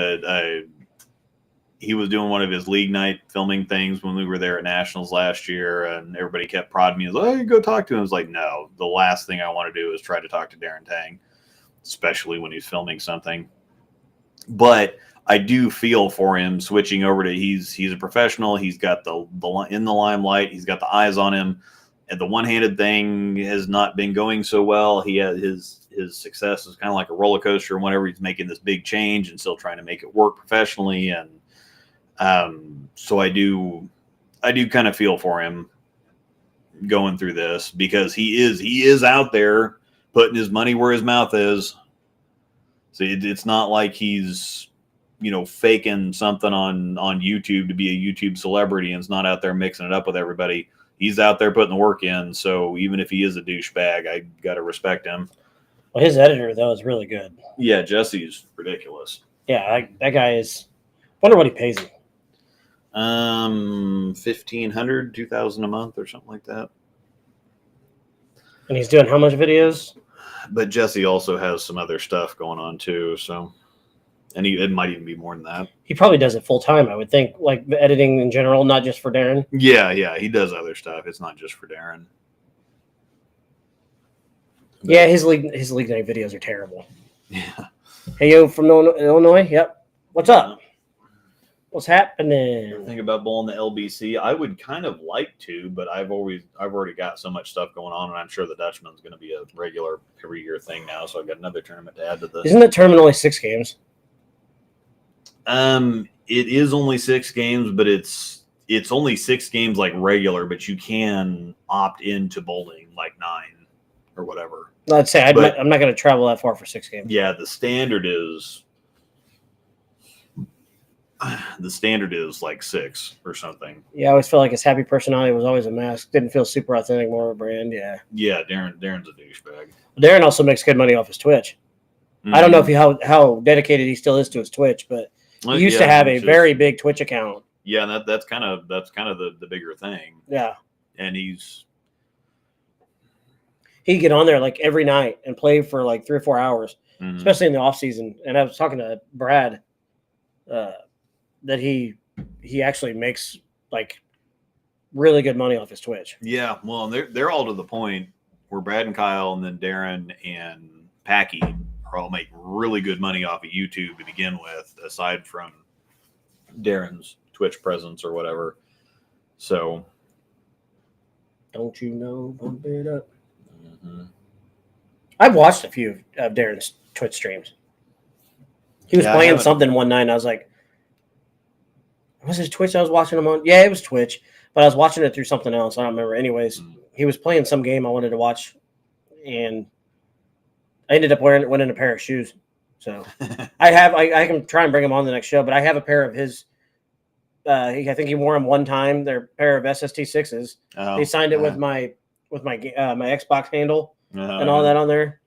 he was doing one of his league night filming things when we were there at Nationals last year, and everybody kept prodding me. He was like, "Oh, go talk to him." I was like, no, the last thing I want to do is try to talk to Darren Tang, especially when he's filming something. But I do feel for him switching over to he's a professional. He's got the in the limelight. He's got the eyes on him. And the one-handed thing has not been going so well. He has his success is kind of like a roller coaster. And whenever he's making this big change and still trying to make it work professionally, and so I do kind of feel for him going through this, because he is out there putting his money where his mouth is. So it's not like he's faking something on YouTube to be a YouTube celebrity and is not out there mixing it up with everybody. He's out there putting the work in. So even if he is a douchebag, I got to respect him. Well, his editor, though, is really good. Yeah, Jesse's ridiculous. Yeah, that guy is. Wonder what he pays him. $1,500, $2,000 a month or something like that. And he's doing how much videos? But Jesse also has some other stuff going on too. So, and it might even be more than that. He probably does it full time, I would think, like the editing in general, not just for Darren. Yeah, he does other stuff. It's not just for Darren. But, yeah, his league night videos are terrible. Yeah. Hey, yo, from Illinois? Yep. What's up? What's happening? Think about bowling the LBC. I would kind of like to, but I've already got so much stuff going on, and I'm sure the Dutchman's going to be a regular every year thing now. So I've got another tournament to add to this. Isn't the tournament only 6 games? It is only 6 games, but it's only 6 games like regular, but you can opt into bowling like 9 or whatever. I'd say I'm not going to travel that far for 6 games. Yeah, the standard is like 6 or something. Yeah, I always felt like his happy personality was always a mask. Didn't feel super authentic, more of a brand. Yeah. Yeah, Darren's a douchebag. Darren also makes good money off his Twitch. I don't know if how dedicated he still is to his Twitch, but he used to have a very big Twitch account. Yeah, and that's kind of the bigger thing. Yeah. And he'd get on there like every night and play for like 3 or 4 hours, especially in the off season. And I was talking to Brad that he actually makes like really good money off his Twitch. Yeah, well, they're all to the point where Brad and Kyle and then Darren and Packy are all make really good money off of YouTube to begin with, aside from Darren's Twitch presence or whatever. So, don't you know? Bump it up. I've watched a few of Darren's Twitch streams. He was playing something one night, and I was like, was it Twitch I was watching him on? Yeah, it was Twitch, but I was watching it through something else. I don't remember. Anyways, he was playing some game I wanted to watch, and I ended up winning a pair of shoes. So I can try and bring him on the next show, but I have a pair of his. I think he wore them one time. They're a pair of SST6s. He signed it with my my Xbox handle and all that on there.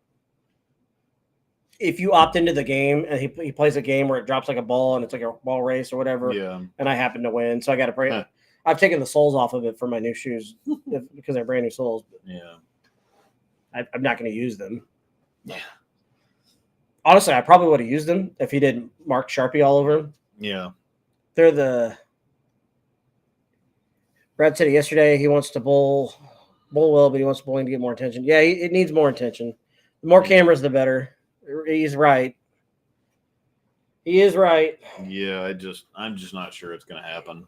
If you opt into the game and he plays a game where it drops like a ball and it's like a ball race or whatever, and I happen to win, so I got to pray. I've taken the soles off of it for my new shoes because they're brand new soles. I'm not going to use them. Yeah. Honestly, I probably would have used them if he didn't mark Sharpie all over them. Yeah. They're the. Brad said yesterday he wants to bowl well, but he wants bowling to get more attention. Yeah, it needs more attention. The more cameras, the better. He's right. He is right. Yeah, I'm just not sure it's going to happen.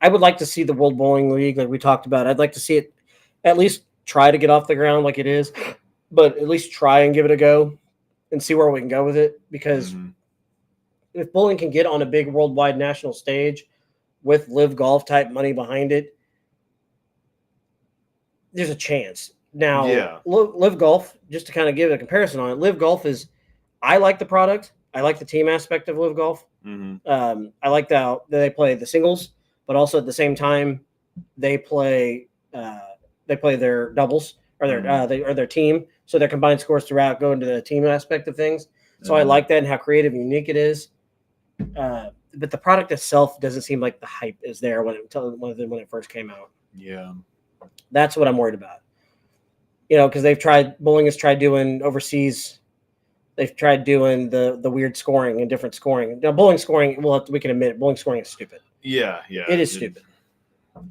I would like to see the World Bowling League like we talked about. I'd like to see it at least try to get off the ground like it is, but at least try and give it a go and see where we can go with it. Because if bowling can get on a big worldwide national stage with live golf type money behind it, there's a chance. Now, live golf, just to kind of give a comparison on it, live golf is, I like the product. I like the team aspect of live golf. I like that they play the singles, but also at the same time, they play their doubles or their team. So their combined scores throughout go into the team aspect of things. So I like that and how creative and unique it is. But the product itself doesn't seem like the hype is there when it first came out. Yeah. That's what I'm worried about. Because bowling has tried doing overseas. They've tried doing the weird scoring and different scoring. Now, bowling scoring, we can admit, bowling scoring is stupid. Yeah. It is stupid.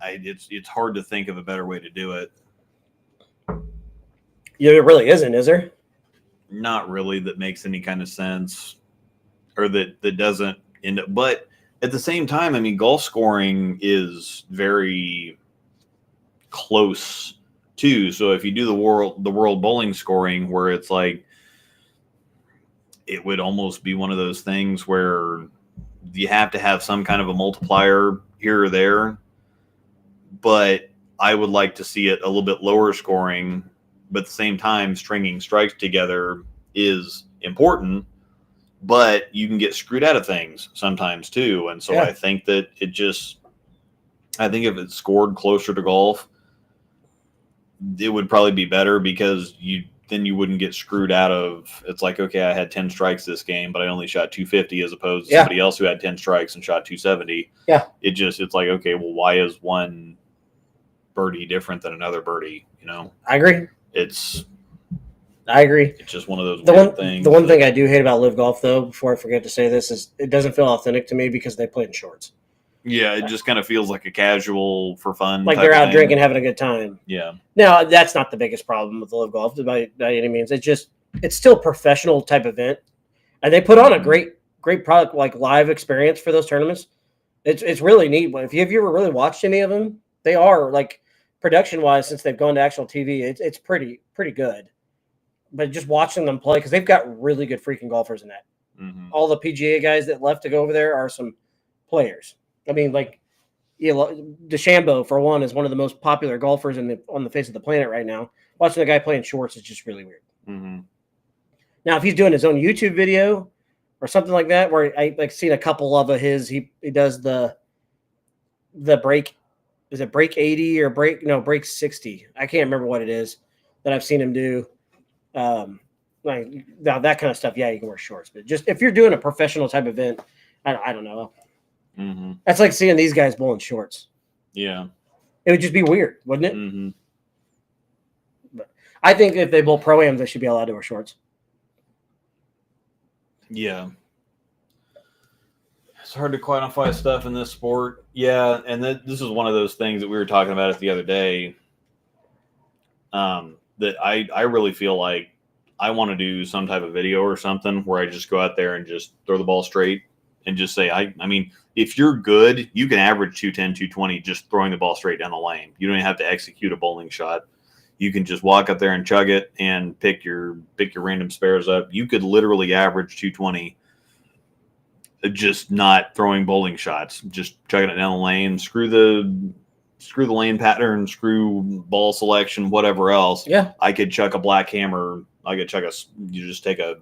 It's hard to think of a better way to do it. Yeah, it really isn't, is there? Not really that makes any kind of sense, or that doesn't end up. But at the same time, I mean, golf scoring is very close too. So if you do the world bowling scoring, where it's like, it would almost be one of those things where you have to have some kind of a multiplier here or there. But I would like to see it a little bit lower scoring, but at the same time, stringing strikes together is important, but you can get screwed out of things sometimes too. And so I think that I think if it's scored closer to golf, it would probably be better, because then you wouldn't get screwed out of, it's like, okay, I had 10 strikes this game, but I only shot 250 as opposed to somebody else who had 10 strikes and shot 270. Yeah. It's like, okay, well, why is one birdie different than another birdie? I agree. I agree. It's just one of those The weird one things. the one thing I do hate about Live Golf, though, before I forget to say this, is it doesn't feel authentic to me because they play in shorts. Yeah, it just kind of feels like a casual for fun. Like type they're of out thing. drinking, having a good time. Yeah. Now, that's not the biggest problem with the Live Golf by any means. It's still a professional type event, and they put on a great product, like live experience for those tournaments. It's really neat. If you ever really watched any of them, they are like production wise, since they've gone to actual TV, it's pretty good. But just watching them play, because they've got really good freaking golfers in that. Mm-hmm. All the PGA guys that left to go over there are some players. I mean, like, DeChambeau, for one, is one of the most popular golfers on the face of the planet right now. Watching the guy playing shorts is just really weird. Mm-hmm. Now, if he's doing his own YouTube video or something like that, where I like seen a couple of his, he does the break. Is it break 80 or break 60? I can't remember what it is that I've seen him do. Like now that kind of stuff, yeah, you can wear shorts. But just if you're doing a professional type event, I don't know. Mm-hmm. That's like seeing these guys bowling shorts. Yeah. It would just be weird, wouldn't it? Mm-hmm. But I think if they bowl pro-ams, they should be allowed to wear shorts. Yeah. It's hard to quantify stuff in this sport. Yeah, and this is one of those things that we were talking about it the other day. That I really feel like I want to do some type of video or something where I just go out there and just throw the ball straight and just say, I mean, if you're good, you can average 210, 220 just throwing the ball straight down the lane. You don't even have to execute a bowling shot. You can just walk up there and chug it and pick your random spares up. You could literally average 220 just not throwing bowling shots, just chugging it down the lane, screw the lane pattern, screw ball selection, whatever else. Yeah. I could chuck a black hammer. I could chuck you just take a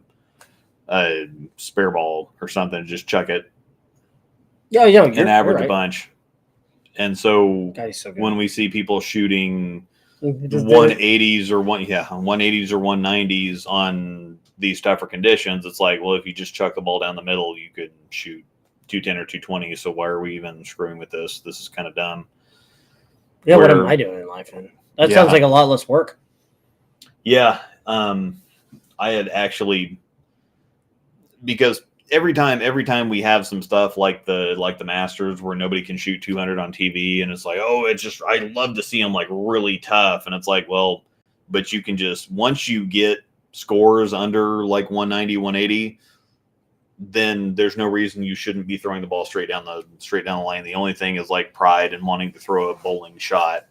spare ball or something, just chuck it. Yeah, and average a bunch. And so, so when we see people shooting 180s or 180s or 190s on these tougher conditions, it's like, well, if you just chuck the ball down the middle, you could shoot 210 or 220. So why are we even screwing with this? This is kind of dumb. Yeah, what am I doing in life? Man? That sounds like a lot less work. Yeah. I had actually, because every time we have some stuff like the Masters where nobody can shoot 200 on TV, and it's like, oh, it's just, I love to see them like really tough. And it's like, well, but you can just, once you get scores under like 190, 180, then there's no reason you shouldn't be throwing the ball straight down the lane. The only thing is like pride and wanting to throw a bowling shot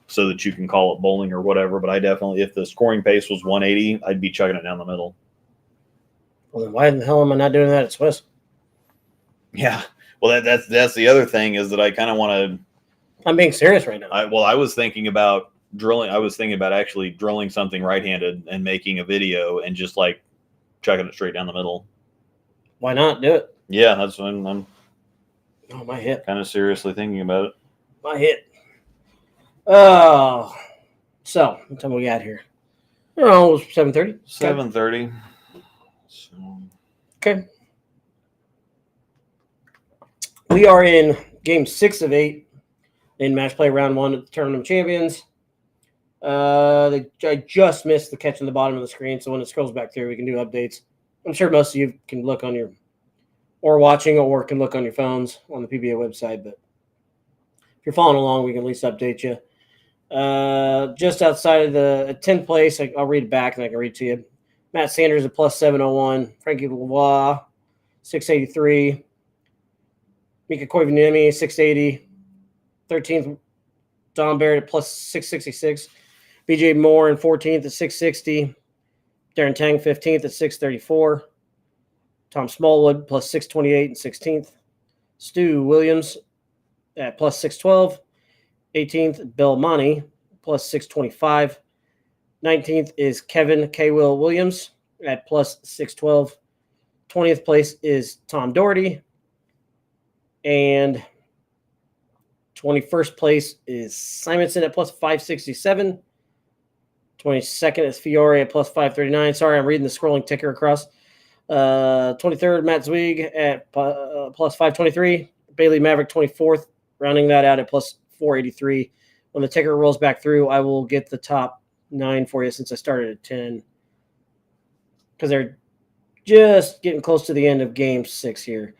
so that you can call it bowling or whatever. But I definitely, if the scoring pace was 180, I'd be chugging it down the middle. Well, then why the hell am I not doing that at Swiss? Yeah. Well, that's the other thing is that I kind of want to. I'm being serious right now. I was thinking about drilling. I was thinking about actually drilling something right-handed and making a video and just like chucking it straight down the middle. Why not do it? Yeah, that's when I'm. Oh, my hip. Kind of seriously thinking about it. My hip. Oh. So, what time we got here? Oh, 7:30. 7:30. So. Okay. We are in game 6 of 8 in match play round 1 of the Tournament of Champions. I just missed the catch in the bottom of the screen, so when it scrolls back through, we can do updates. I'm sure most of you can look on your, or watching, or can look on your phones on the PBA website, but if you're following along, we can at least update you. Just outside of the 10th place, I'll read it back and I can read to you. Matt Sanders at plus 701, Frankie Lavoie, 683, Mika Koivuniemi, 680, 13th, Don Barrett at plus 666, BJ Moore in 14th at 660, Darren Tang 15th at 634, Tom Smallwood plus 628 and 16th, Stu Williams at plus 612, 18th, Belmonte plus 625, 19th is Kevin K. Will Williams at plus 612, 20th place is Tom Doherty, and 21st place is Simonson at plus 567. 22nd is Fiore at plus 539. Sorry, I'm reading the scrolling ticker across. 23rd, Matt Zweig at plus 523. Bailey Maverick, 24th, rounding that out at plus 483. When the ticker rolls back through, I will get the top 9 for you since I started at 10. because they're just getting close to the end of Game 6 here.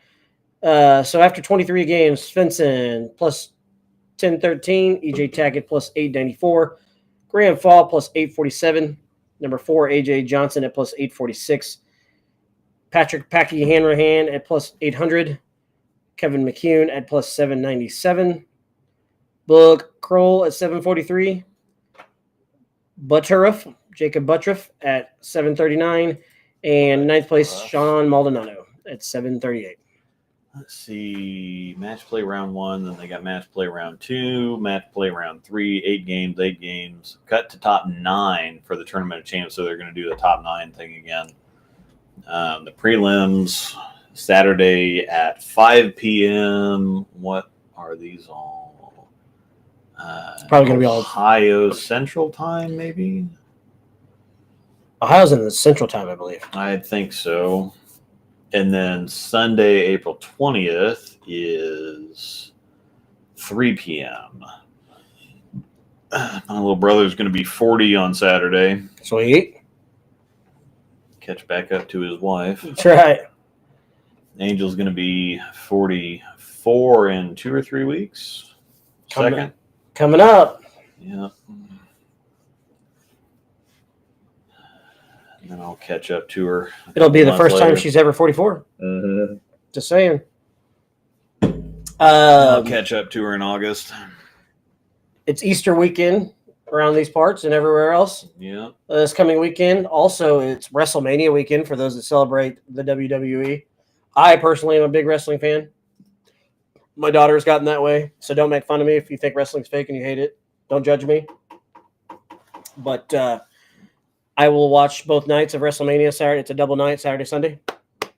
So after 23 games, Svensson plus 1013, EJ Tackett plus 894, Graham Fall plus 847, number 4 AJ Johnson at plus 846, Patrick Packy Hanrahan at plus 800, Kevin McCune at plus 797, Boog Kroll at 743, Butteruff, Jacob Butteruff at 739, and ninth place Sean Maldonado at 738. Let's see. Match play round 1, then they got match play round 2, match play round 3, 8 games. Cut to top 9 for the Tournament of Champs, so they're going to do the top 9 thing again. The prelims, Saturday at 5 p.m. What are these all? It's probably going to be all Ohio Central Time, maybe? Ohio's in the Central Time, I believe. I think so. And then Sunday, April 20th is 3 p.m. My little brother's going to be 40 on Saturday. Sweet. Catch back up to his wife. That's right. Angel's going to be 44 in 2 or 3 weeks. Second. Coming up. Yeah. And then I'll catch up to her. It'll be the first time she's ever 44. Mm-hmm. Just saying. I'll catch up to her in August. It's Easter weekend around these parts and everywhere else. Yeah. This coming weekend. Also, it's WrestleMania weekend for those that celebrate the WWE. I personally am a big wrestling fan. My daughter's gotten that way, so don't make fun of me if you think wrestling's fake and you hate it. Don't judge me. But I will watch both nights of WrestleMania Saturday. It's a double night, Saturday, Sunday.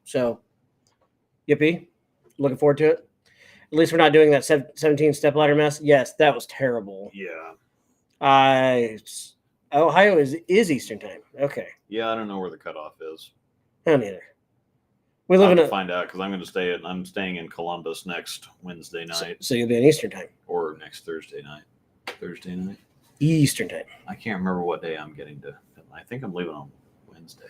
So, yippee. Looking forward to it. At least we're not doing that 17-step ladder mess. Yes, that was terrible. Yeah. Ohio is Eastern time. Okay. Yeah, I don't know where the cutoff is. I don't either. We live in I'll find out because I'm staying in Columbus next Wednesday night. So you'll be in Eastern time. Or next Thursday night. Eastern time. I can't remember what day I'm getting to. I think I'm leaving on Wednesday.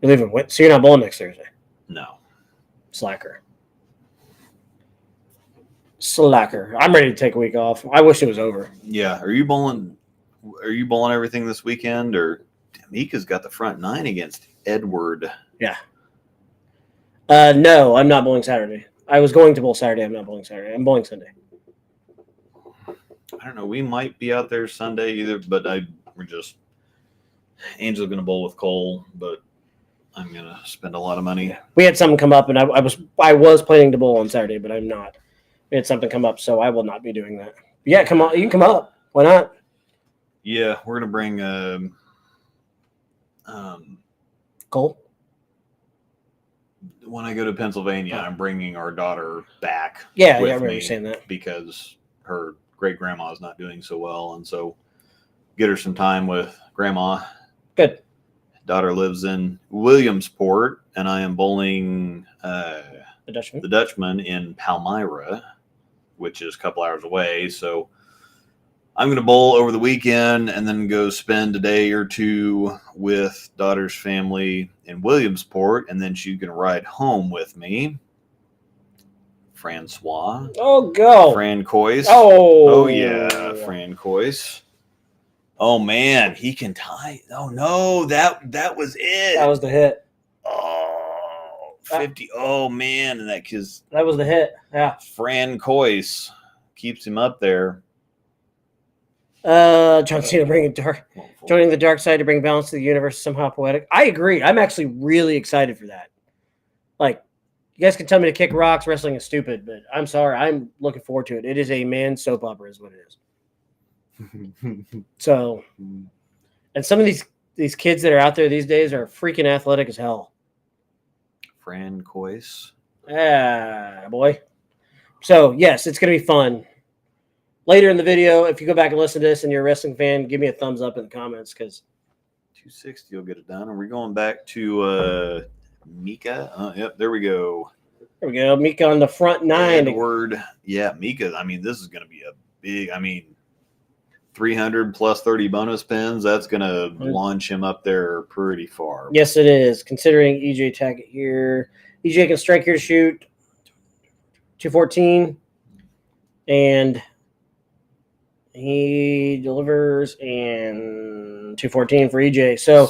You're leaving. So you're not bowling next Thursday? No. Slacker. I'm ready to take a week off. I wish it was over. Yeah. Are you bowling everything this weekend? Or Mika's got the front 9 against Edward. Yeah. No, I'm not bowling Saturday. I was going to bowl Saturday. I'm not bowling Saturday. I'm bowling Sunday. I don't know. We might be out there Sunday either, but Angel's going to bowl with Cole, but I'm going to spend a lot of money. We had something come up, and I was planning to bowl on Saturday, but I'm not. We had something come up, so I will not be doing that. Yeah, come on. You can come up. Why not? Yeah, we're going to bring Cole? When I go to Pennsylvania, I'm bringing our daughter back. Yeah, I remember you saying that. Because her great-grandma is not doing so well, and so get her some time with Grandma. Good. Daughter lives in Williamsport, and I am bowling the Dutchman in Palmyra, which is a couple hours away. So I'm going to bowl over the weekend and then go spend a day or two with daughter's family in Williamsport, and then she's going to ride home with me. Francois. Oh, go. Fran Coyce. Oh, yeah, Fran Coyce. Oh, man, he can tie. Oh, no, that was it. That was the hit. Oh, 50. Oh, man, and that was the hit. Yeah. Fran Coyce keeps him up there. John Cena joining the dark side to bring balance to the universe is somehow poetic. I agree. I'm actually really excited for that. Like, you guys can tell me to kick rocks, wrestling is stupid, but I'm sorry. I'm looking forward to it. It is a man's soap opera is what it is. So, and some of these kids that are out there these days are freaking athletic as hell. Fran Coyce. Ah, boy. So, yes, it's going to be fun. Later in the video, if you go back and listen to this and you're a wrestling fan, give me a thumbs up in the comments because 260 will get it done. Are we going back to Mika? Yep, there we go. There we go. Mika on the front 9. Edward. Yeah, Mika. I mean, this is going to be a big, 300 plus 30 bonus pins, that's going to launch him up there pretty far. Yes, it is. Considering EJ tag it here. EJ can strike here to shoot 214. And he delivers and 214 for EJ. So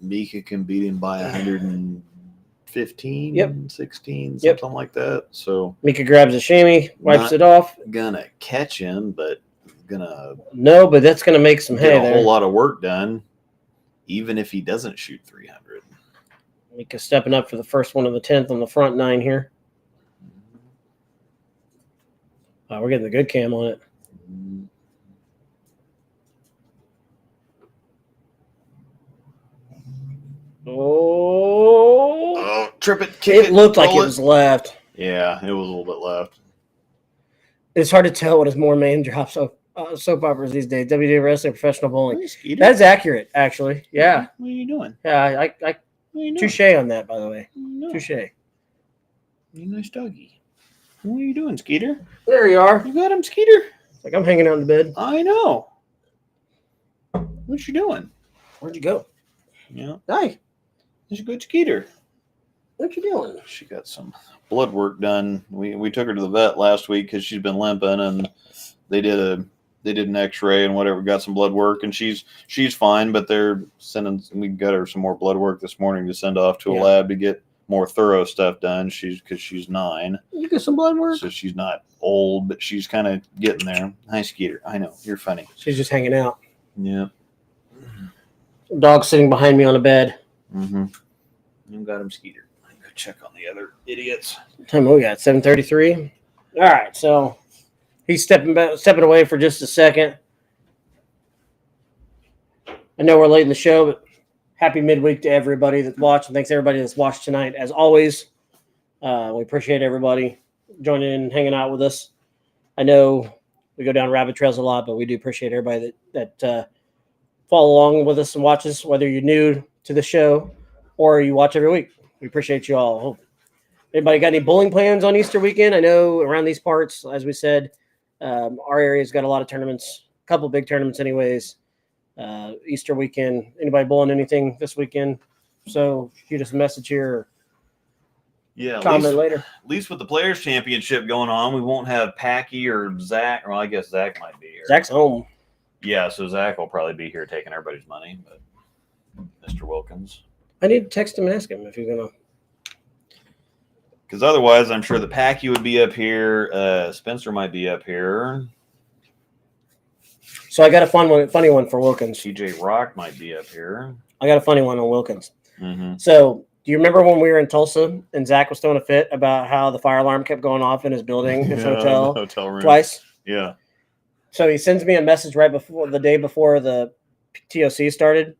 Mika can beat him by 115, Yep. 16, Yep. something like that. So Mika grabs a chamois, wipes Not it off. gonna catch him, but gonna No, but that's going to make some hay get a there. whole lot of work done, even if he doesn't shoot 300. Mika stepping up for the first one of the 10th on the front 9 here. We're getting the good cam on it. Oh, Trip it, kick it looked like it roll was left. Yeah, it was a little bit left. It's hard to tell what is more main drop soap operas these days. WWE wrestling, professional bowling. Hey, Skeeter. That's accurate, actually. Yeah. What are you doing? Yeah, I What are you doing? touche on that, by the way. No. Touche. You nice doggy. What are you doing, Skeeter? There you are. You got him, Skeeter? Like I'm hanging out in the bed. I know. What you doing? Where'd you go? Yeah, Hi. it's a good Skeeter. What you doing? She got some blood work done. We took her to the vet last week because she's been limping, and they did an X-ray and whatever, got some blood work, and she's fine. But they're sending. We got her some more blood work this morning to send off to a lab to get more thorough stuff done. Because she's 9. You get some blood work? So she's not old, but she's kind of getting there. Hi, Skeeter. I know you're funny. She's just hanging out. Yeah. Dog sitting behind me on a bed. Mm-hmm. You got him, Skeeter. I go check on the other idiots. What time we got? 7:33. All right, so he's stepping away for just a second. I know we're late in the show, but happy midweek to everybody that's watched, and thanks to everybody that's watched tonight. As always, we appreciate everybody joining in and hanging out with us. I know we go down rabbit trails a lot, but we do appreciate everybody that follow along with us and watch us, whether you're new to the show or you watch every week. We appreciate you all. Anybody got any bowling plans on Easter weekend? I know around these parts, as we said, our area's got a lot of tournaments, a couple big tournaments anyways. Easter weekend. Anybody bowling anything this weekend? So shoot us a message here or Yeah, comment later. At least with the Players Championship going on, we won't have Packy or Zach. Well, I guess Zach might be here. Zach's home. Yeah, so Zach will probably be here taking everybody's money, but Mr. Wilkins. I need to text him and ask him if he's going to. Because otherwise, I'm sure the Packy would be up here. Spencer might be up here. So I got a funny one for Wilkins. TJ Rock might be up here. I got a funny one on Wilkins. Mm-hmm. So do you remember when we were in Tulsa and Zach was throwing a fit about how the fire alarm kept going off in his building, his hotel room twice? Yeah. So he sends me a message right before the day before the TOC started.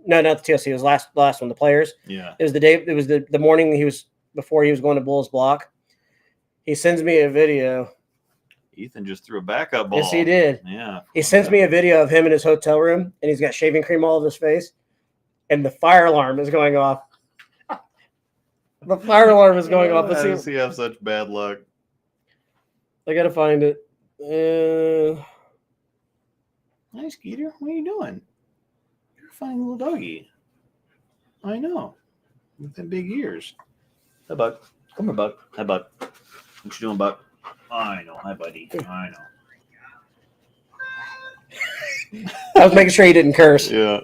No, not the TOC. It was last one. The Players. Yeah. It was the day. It was the morning before he was going to Bulls Block. He sends me a video. Ethan just threw a backup ball. Yes, he did. Yeah. He sends me a video of him in his hotel room, and he's got shaving cream all over his face, and the fire alarm is going off. The fire alarm is going off. How does he have such bad luck? I gotta find it. Hi, Skeeter. What are you doing? You're a funny little doggy. I know. With them big ears. Hi, Buck. Come here, Buck. Hi, Buck. What you doing, Buck? I know. Hi, buddy. I know. I was making sure he didn't curse. Yeah.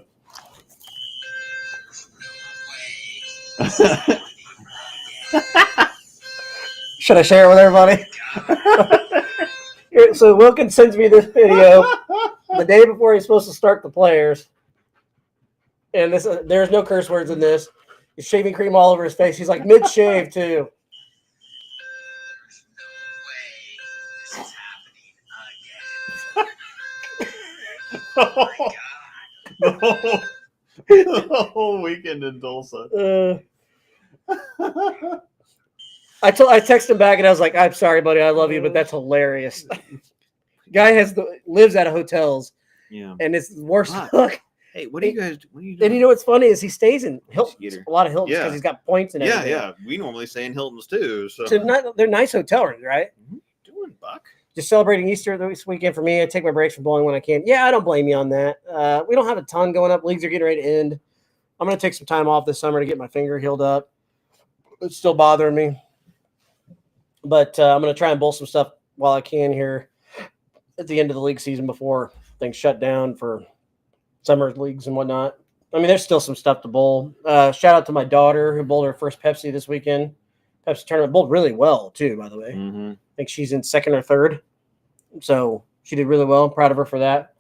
Should I share it with everybody? So Wilkins sends me this video the day before he's supposed to start the Players. And there's no curse words in this. He's shaving cream all over his face. He's like mid-shave, too. The whole weekend in Tulsa. I texted him back and I was like, "I'm sorry, buddy. I love you, but that's hilarious." Guy lives out of hotels. Yeah. And it's the worst luck. Hey, what are you doing? And you know what's funny is he stays in Hilton's, a lot of Hilton's because Yeah. he's got points and everything. Yeah. We normally stay in Hilton's too. So They're nice hotel rooms, right? doing, Buck. just celebrating Easter this weekend for me. I take my breaks from bowling when I can. Yeah, I don't blame you on that. We don't have a ton going up. Leagues are getting ready to end. I'm going to take some time off this summer to get my finger healed up. It's still bothering me. But I'm going to try and bowl some stuff while I can here at the end of the league season before things shut down for summer leagues and whatnot. I mean, there's still some stuff to bowl. Shout out to my daughter who bowled her first Pepsi this weekend. Pepsi tournament, bowled really well too, by the way. I think she's in second or third. So she did really well. I'm proud of her for that.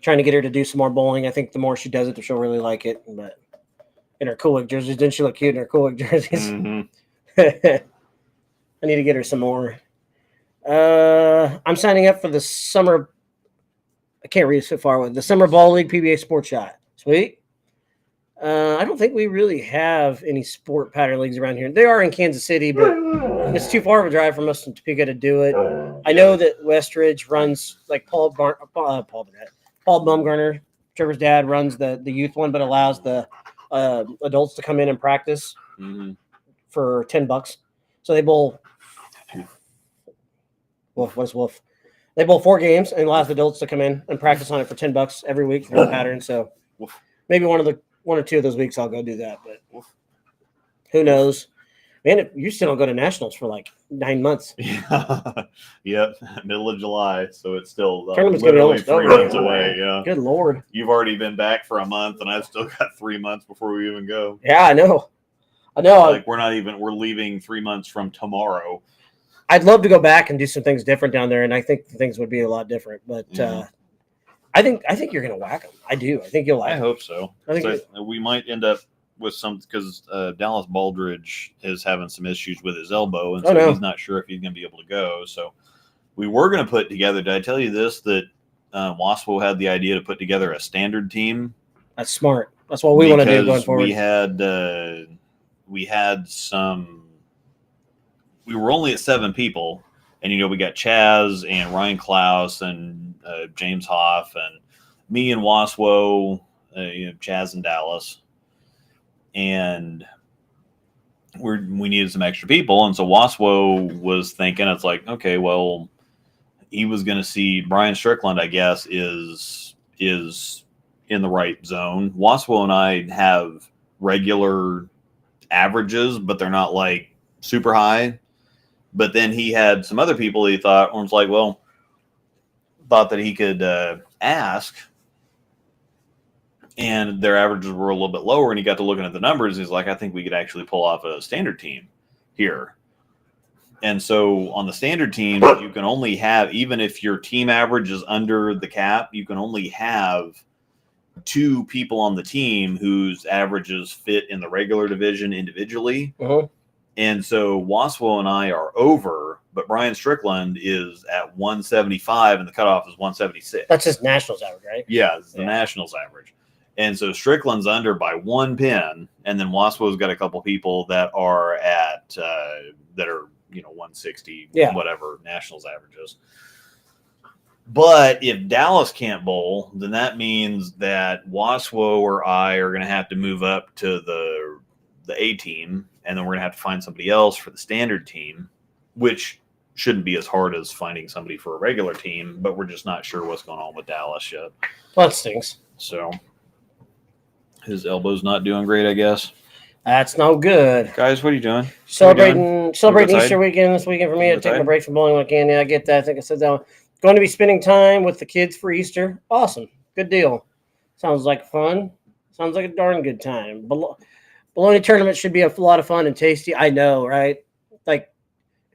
Trying to get her to do some more bowling. I think the more she does it, she'll really like it. But in her Cool Wick jerseys, didn't she look cute in her Cool Wick jerseys? I need to get her some more. I'm signing up for the summer. I can't read so far with the Summer Ball League PBA Sports Shot. Sweet. I don't think we really have any sport pattern leagues around here. They are in Kansas City, but it's too far of a drive from us in Topeka to do it. I know that Westridge runs like Paul Baumgartner, Trevor's dad, runs the youth one, but allows the adults to come in and practice for $10. So they bowl. What's Wolf? They bowl 4 games and allows the adults to come in and practice on it for $10 every week for the pattern. So maybe one or two of those weeks I'll go do that, but who knows? Man, you still don't go to nationals for like 9 months. Yeah. Yep. Middle of July. So it's still Tournament's gonna be literally almost 3 over. months away. Yeah. Good Lord. You've already been back for a month and I've still got 3 months before we even go. Yeah, I know. Like we're leaving 3 months from tomorrow. I'd love to go back and do some things different down there, and I think things would be a lot different. But I think you're going to whack them. I do. I think you'll like them. I hope so. We might end up with some because Dallas Baldridge is having some issues with his elbow, and so he's not sure if he's going to be able to go. So we were going to put together. Did I tell you this? That Waspo had the idea to put together a standard team. That's smart. That's what we want to do going forward. We had some. We were only at 7 people, and we got Chaz and Ryan Klaus and James Hoff and me and Waswo, Chaz and Dallas, and we needed some extra people, and so Waswo was thinking, it's like, okay, well, he was going to see Brian Strickland, I guess, is in the right zone. Waswo and I have regular averages, but they're not like super high. But then he had some other people he thought that he could ask, and their averages were a little bit lower. And he got to looking at the numbers. He's like, I think we could actually pull off a standard team here. And so on the standard team, you can only have, even if your team average is under the cap, you can only have 2 people on the team whose averages fit in the regular division individually. And so Waswo and I are over, but Brian Strickland is at 175 and the cutoff is 176. That's just Nationals average, right? Yeah, it's the Nationals average. And so Strickland's under by 1 pin, and then Waspo's got a couple people that are at 160, whatever Nationals averages. But if Dallas can't bowl, then that means that Waswo or I are going to have to move up to the A team, and then we're going to have to find somebody else for the standard team, which shouldn't be as hard as finding somebody for a regular team, but we're just not sure what's going on with Dallas yet. Well, that stinks. So his elbow's not doing great, I guess. That's no good. Guys, what are you doing? Celebrating Easter weekend this weekend for me. I take a break from bowling when I can. Yeah, I get that. I think I said that. Going to be spending time with the kids for Easter. Awesome. Good deal. Sounds like fun. Sounds like a darn good time. Bologna tournament should be a lot of fun and tasty. I know, right? Like,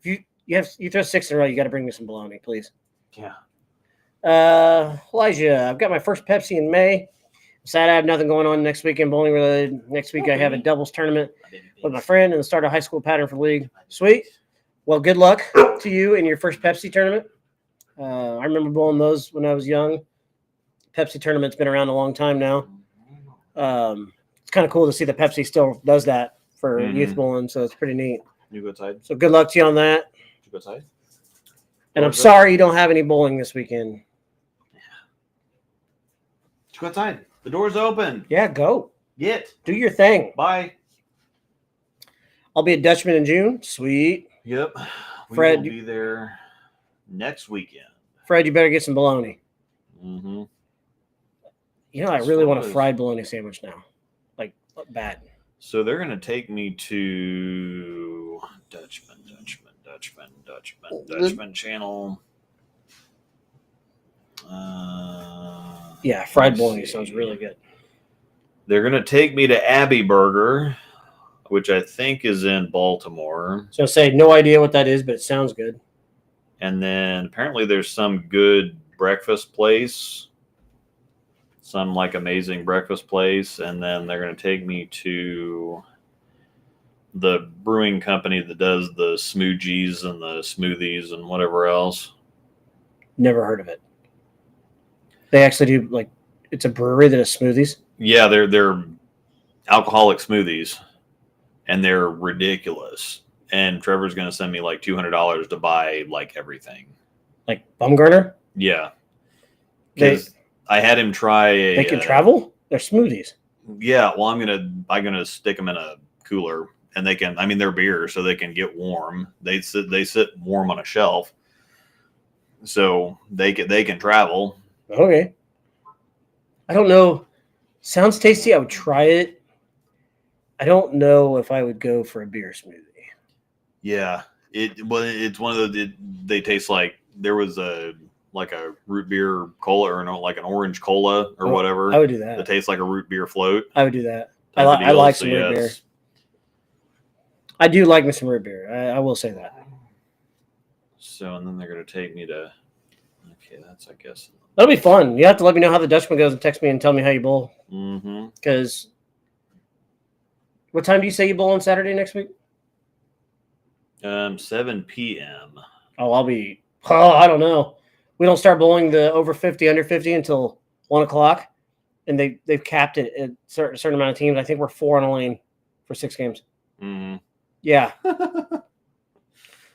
if you throw 6 in a row, you got to bring me some bologna, please. Yeah. Elijah, I've got my first Pepsi in May. I'm sad I have nothing going on next weekend bowling related. Next week I have a doubles tournament with my friend and the start of high school pattern for league. Sweet. Well, good luck to you in your first Pepsi tournament. I remember bowling those when I was young. Pepsi tournament's been around a long time now. It's kind of cool to see that Pepsi still does that for youth bowling, so it's pretty neat. You go outside. So good luck to you on that. You go outside. And I'm sorry you don't have any bowling this weekend. Yeah. Go outside. The door's open. Yeah, go. Get. Do your thing. Bye. I'll be a Dutchman in June. Sweet. Yep. Fred, we will be there next weekend. Fred, you better get some bologna. Mm-hmm. You know, I really want a fried bologna sandwich now. Like, bad. So they're going to take me to Dutchman channel. Yeah, fried bologna sounds really good. They're going to take me to Abbey Burger, which I think is in Baltimore. So I say no idea what that is, but it sounds good. And then apparently there's some good breakfast place, some like amazing breakfast place. And then they're going to take me to the brewing company that does the smoogies and the smoothies and whatever else. Never heard of it. They actually do, like, it's a brewery that does smoothies? Yeah, they're alcoholic smoothies, and they're ridiculous. And Trevor's going to send me like $200 to buy like everything. Like Bumgarner? Yeah. Because I had him try a... They can travel? They're smoothies. Yeah, well, I'm gonna stick them in a cooler, and they can. I mean, they're beer, so they can get warm. They sit warm on a shelf, so they can travel. Okay. I don't know. Sounds tasty. I would try it. I don't know if I would go for a beer smoothie. Yeah, it's one of they taste like there was a root beer cola or no, like an orange cola or whatever. I would do that. That tastes like a root beer float. I would do that. I like some root beer. I do like me some root beer. I will say that. So, and then they're going to take me to... Okay, that's, I guess... That'll be fun. You have to let me know how the Dutchman goes and text me and tell me how you bowl. Mm-hmm. Because what time do you say you bowl on Saturday next week? 7 p.m. Oh, I don't know. We don't start bowling the over 50, under 50 until 1 o'clock. And they've capped it at a certain amount of teams. I think we're 4 on a lane for 6 games. Mm-hmm. Yeah.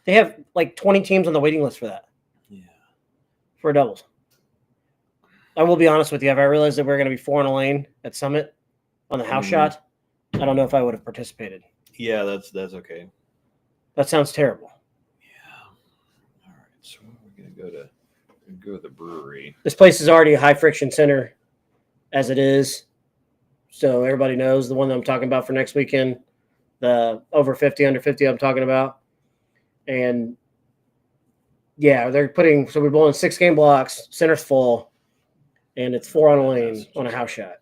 They have like 20 teams on the waiting list for that. Yeah. For doubles. I will be honest with you. If I realized that we were going to be 4 on a lane at Summit on the house shot, I don't know if I would have participated. Yeah, that's okay. That sounds terrible. Yeah. All right. So we're going to go to the brewery. This place is already a high friction center as it is. So everybody knows the one that I'm talking about for next weekend, the over 50, under 50 I'm talking about. And yeah, they're so we're bowling 6 game blocks, center's full, and it's 4 on a lane on a house shot.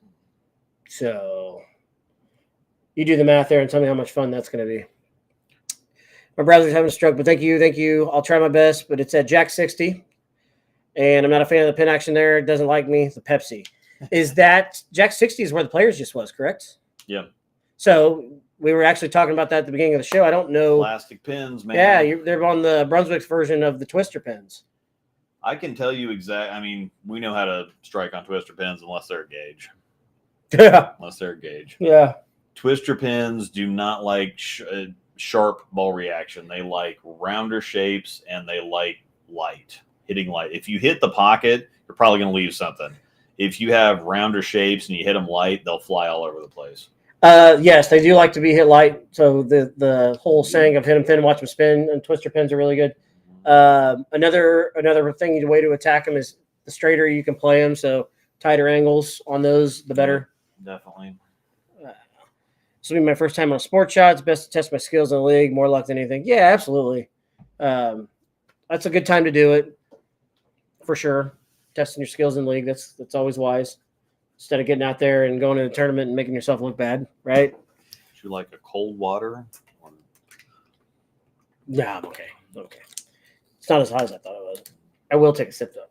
So you do the math there and tell me how much fun that's going to be. My browser's having a stroke, but thank you. I'll try my best, but it's at Jack 60. And I'm not a fan of the pin action there. It doesn't like me. The Pepsi. Is that Jack 60 is where the players just was, correct? Yeah. So we were actually talking about that at the beginning of the show. I don't know. Plastic pins, man. Yeah, they're on the Brunswick's version of the Twister pins. I can tell you exactly. I mean, we know how to strike on Twister pins unless they're a gauge. Yeah. Unless they're a gauge. Yeah. Twister pins do not like sharp ball reaction. They like rounder shapes and they like hitting light. If you hit the pocket, you're probably going to leave something. If you have rounder shapes and you hit them light, they'll fly all over the place. Yes, they do like to be hit light. So the whole saying of hit them thin, watch them spin, and Twister pins are really good. Another thing, the way to attack them is the straighter you can play them. So tighter angles on those, the better. Definitely. This will be my first time on a sports shot. It's best to test my skills in the league, more luck than anything. Yeah, absolutely. That's a good time to do it, for sure. Testing your skills in the league, that's always wise. Instead of getting out there and going to the tournament and making yourself look bad, right? Would you like a cold water? Nah, I'm okay. Okay. It's not as hot as I thought it was. I will take a sip, though.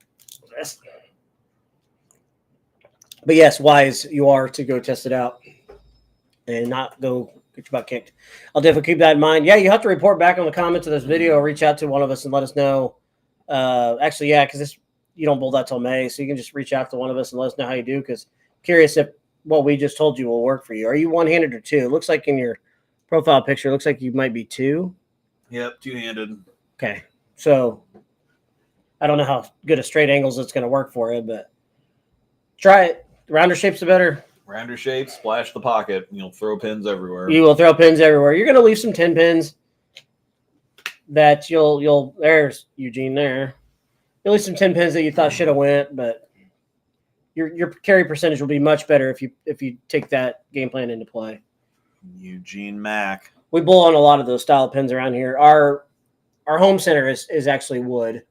But yes, wise you are to go test it out and not go get your butt kicked. I'll definitely keep that in mind. Yeah, you have to report back on the comments of this video or reach out to one of us and let us know. Actually, yeah, because you don't bowl that till May, so you can just reach out to one of us and let us know how you do, because curious if what we just told you will work for you. Are you one-handed or 2? It looks like in your profile picture, it looks like you might be 2. Yep, 2-handed. Okay, so I don't know how good a straight angles it's going to work for you, but try it. The rounder shapes are better. Rounder shapes, splash the pocket. You'll throw pins everywhere. You will throw pins everywhere. You're going to leave some 10 pins. that you'll there's Eugene there. You'll lose some 10 pins that you thought should have went, but your carry percentage will be much better if you take that game plan into play. Eugene Mack. We bowl on a lot of those style of pins around here. Our home center is actually wood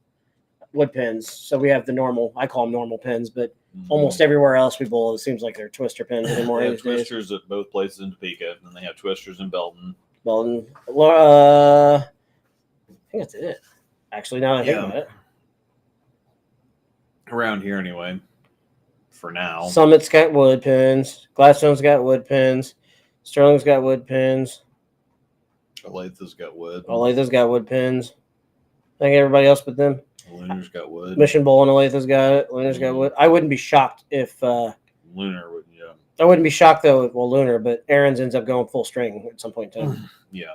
pins. So we have the normal, I call them normal pins, but almost everywhere else we bowl, it seems like they're twister pins anymore. They have twisters at both places in Topeka, and then they have twisters in Belton. I think that's it. Actually, now that I think about it. Around here anyway, for now. Summit's got wood pins. Gladstone's got wood pins. Sterling's got wood pins. Olathe's got wood. Olathe's got wood pins. I think everybody else but them. Lunar's got wood. Mission Bowl and Olathe's got it. Lunar's got wood. I wouldn't be shocked if Lunar would, yeah. I wouldn't be shocked though if Lunar, but Aaron's ends up going full string at some point in time. Yeah.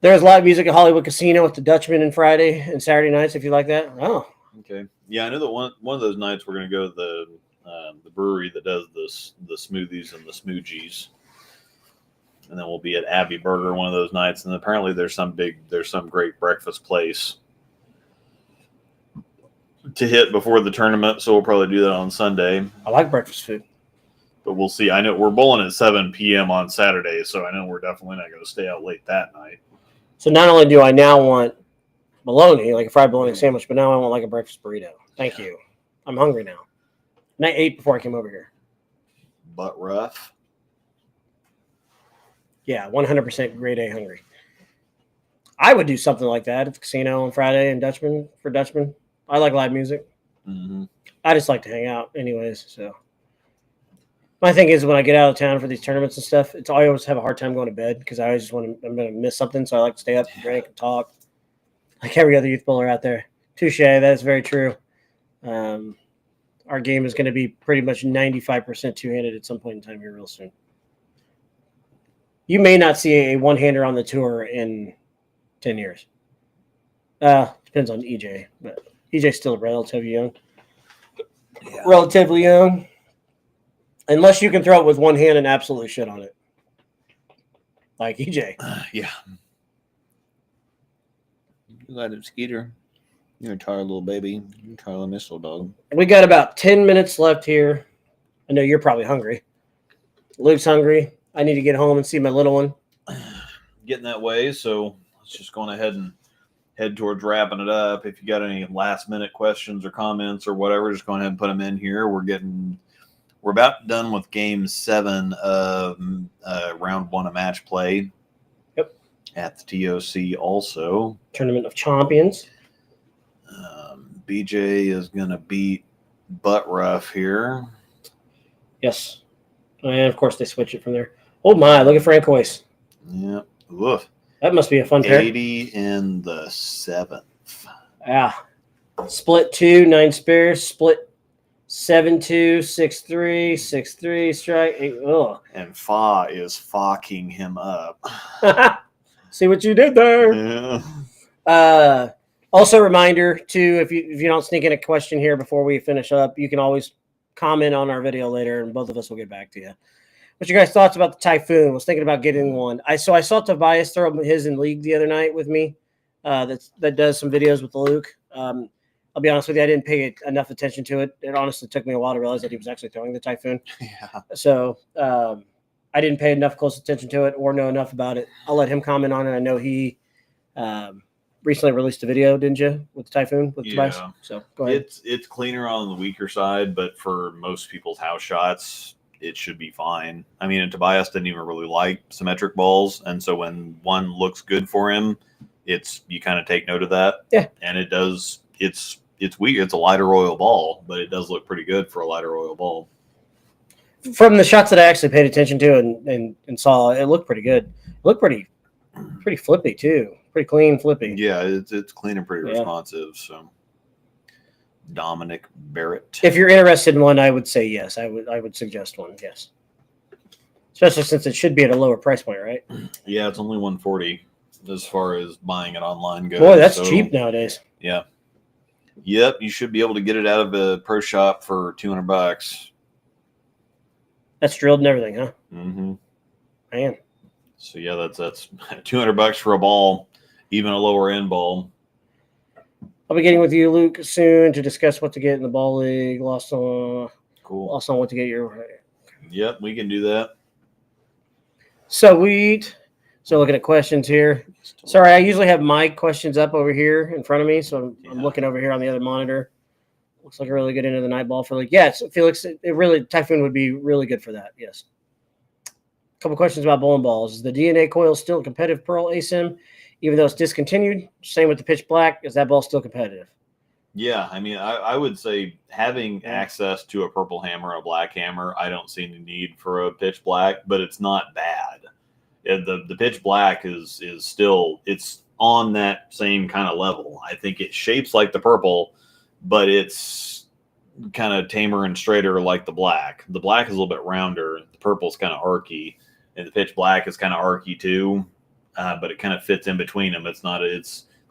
There's live music at Hollywood Casino with the Dutchman on Friday and Saturday nights if you like that. Oh. Okay. Yeah, I know that one of those nights we're gonna go to the brewery that does the smoothies and the smoogies. And then we'll be at Abbey Burger one of those nights. And apparently there's some great breakfast place to hit before the tournament. So we'll probably do that on Sunday. I like breakfast food. But we'll see. I know we're bowling at 7 p.m. on Saturday, so I know we're definitely not going to stay out late that night. So not only do I now want bologna, like a fried bologna sandwich, but now I want like a breakfast burrito. Thank you. I'm hungry now. And I ate before I came over here. Butt rough. Yeah, 100% grade A hungry. I would do something like that at the casino on Friday and Dutchman. I like live music. Mm-hmm. I just like to hang out anyways. So my thing is when I get out of town for these tournaments and stuff, I always have a hard time going to bed because I always just I'm going to miss something. So I like to stay up and drink and talk like every other youth bowler out there. Touche. That is very true. Our game is going to be pretty much 95% two-handed at some point in time here real soon. You may not see a one-hander on the tour in 10 years. Depends on EJ, but EJ's still relatively young. Yeah. Relatively young. Unless you can throw it with one hand and absolute shit on it. Like EJ. Yeah. You got it, Skeeter. You're a tired little baby. You're a tired little missile dog. We got about 10 minutes left here. I know you're probably hungry. Luke's hungry. I need to get home and see my little one. Getting that way, so let's just go on ahead and head towards wrapping it up. If you got any last minute questions or comments or whatever, just go ahead and put them in here. We're about done with game 7 of round 1 of match play. Yep. At the TOC also. Tournament of Champions. BJ is going to beat Butt Rough here. Yes. And of course they switch it from there. Oh my, look at Francois. Yeah. Woof. That must be a fun pair. 80 in the 7th. Yeah. Split 2, 9 spares. Split 7-2, 6-3, 6-3, strike 8. Oh. And Fa is fucking him up. See what you did there. Yeah. Also, reminder too, if you don't sneak in a question here before we finish up, you can always comment on our video later, and both of us will get back to you. What's your guys' thoughts about the Typhoon? I was thinking about getting one. I saw Tobias throw his in league the other night with me. That does some videos with Luke. I'll be honest with you, I didn't pay enough attention to it. It honestly took me a while to realize that he was actually throwing the Typhoon. Yeah. So I didn't pay enough close attention to it or know enough about it. I'll let him comment on it. I know he recently released a video, didn't you, with the Typhoon with Tobias? So go ahead. It's cleaner on the weaker side, but for most people's house shots, it should be fine. I mean, and Tobias didn't even really like symmetric balls, and so when one looks good for him, you kind of take note of that. Yeah. And it does. It's weak. It's a lighter oil ball, but it does look pretty good for a lighter oil ball. From the shots that I actually paid attention to and saw, it looked pretty good. It looked pretty flippy too. Pretty clean, flippy. Yeah, it's clean and pretty responsive. So, Dominic Barrett. If you're interested in one, I would say yes. I would suggest one. Yes, especially since it should be at a lower price point, right? Yeah, it's only $140 as far as buying it online goes. Boy, that's cheap nowadays. Yeah. Yep, you should be able to get it out of a pro shop for $200. That's drilled and everything, huh? Mm-hmm. Man. So yeah, that's $200 for a ball. even a lower end ball. I'll be getting with you, Luke, soon to discuss what to get in the ball league. Lost on what to get your. Yep, we can do that. Sweet. So looking at questions here. Sorry, I usually have my questions up over here in front of me, so I'm looking over here on the other monitor. Looks like a really good end of the night ball for like. Yes, Felix, it really Typhoon would be really good for that. Yes. A couple questions about bowling balls. Is the DNA coil still a competitive Pearl ASIM, even though it's discontinued? Same with the pitch black. Is that ball still competitive? Yeah, I mean, I would say having access to a purple hammer and a black hammer, I don't see any need for a pitch black, but it's not bad. The pitch black is still, it's on that same kind of level. I think it shapes like the purple, but it's kind of tamer and straighter like the black. The black is a little bit rounder. The purple is kind of archy, and the pitch black is kind of archy too, but it kind of fits in between them. It's a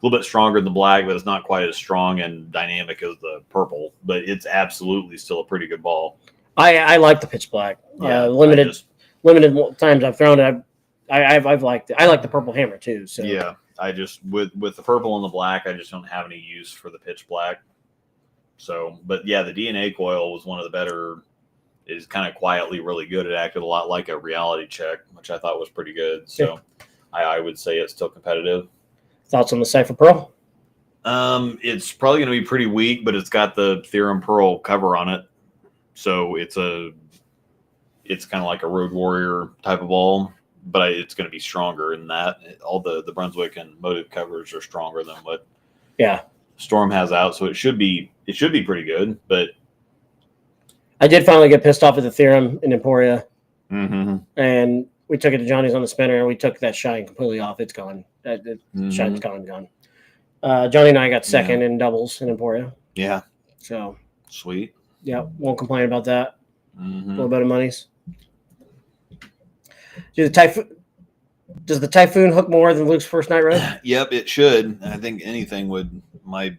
little bit stronger than the black, but it's not quite as strong and dynamic as the purple. But it's absolutely still a pretty good ball. I like the pitch black. Yeah, limited times I've thrown it. I've liked it. I like the purple hammer too. So yeah, I just with the purple and the black, I just don't have any use for the pitch black. So, but yeah, the DNA coil was one of the better. Is kind of quietly really good. It acted a lot like a reality check, which I thought was pretty good. So, I would say it's still competitive. Thoughts on the Cypher Pearl? It's probably going to be pretty weak, but it's got the Theorem Pearl cover on it, so it's kind of like a Road Warrior type of ball, but it's going to be stronger in that. All the Brunswick and Motive covers are stronger than what Storm has out, so it should be pretty good. But I did finally get pissed off at the Theorem in Emporia, and we took it to Johnny's on the spinner, and we took that shine completely off. It's gone. Shine's gone. Johnny and I got second in doubles in Emporia. Yeah. So sweet. Yeah, won't complain about that. A little bit of monies. Does the Typhoon hook more than Luke's first night run? Yep, it should. I think anything would. My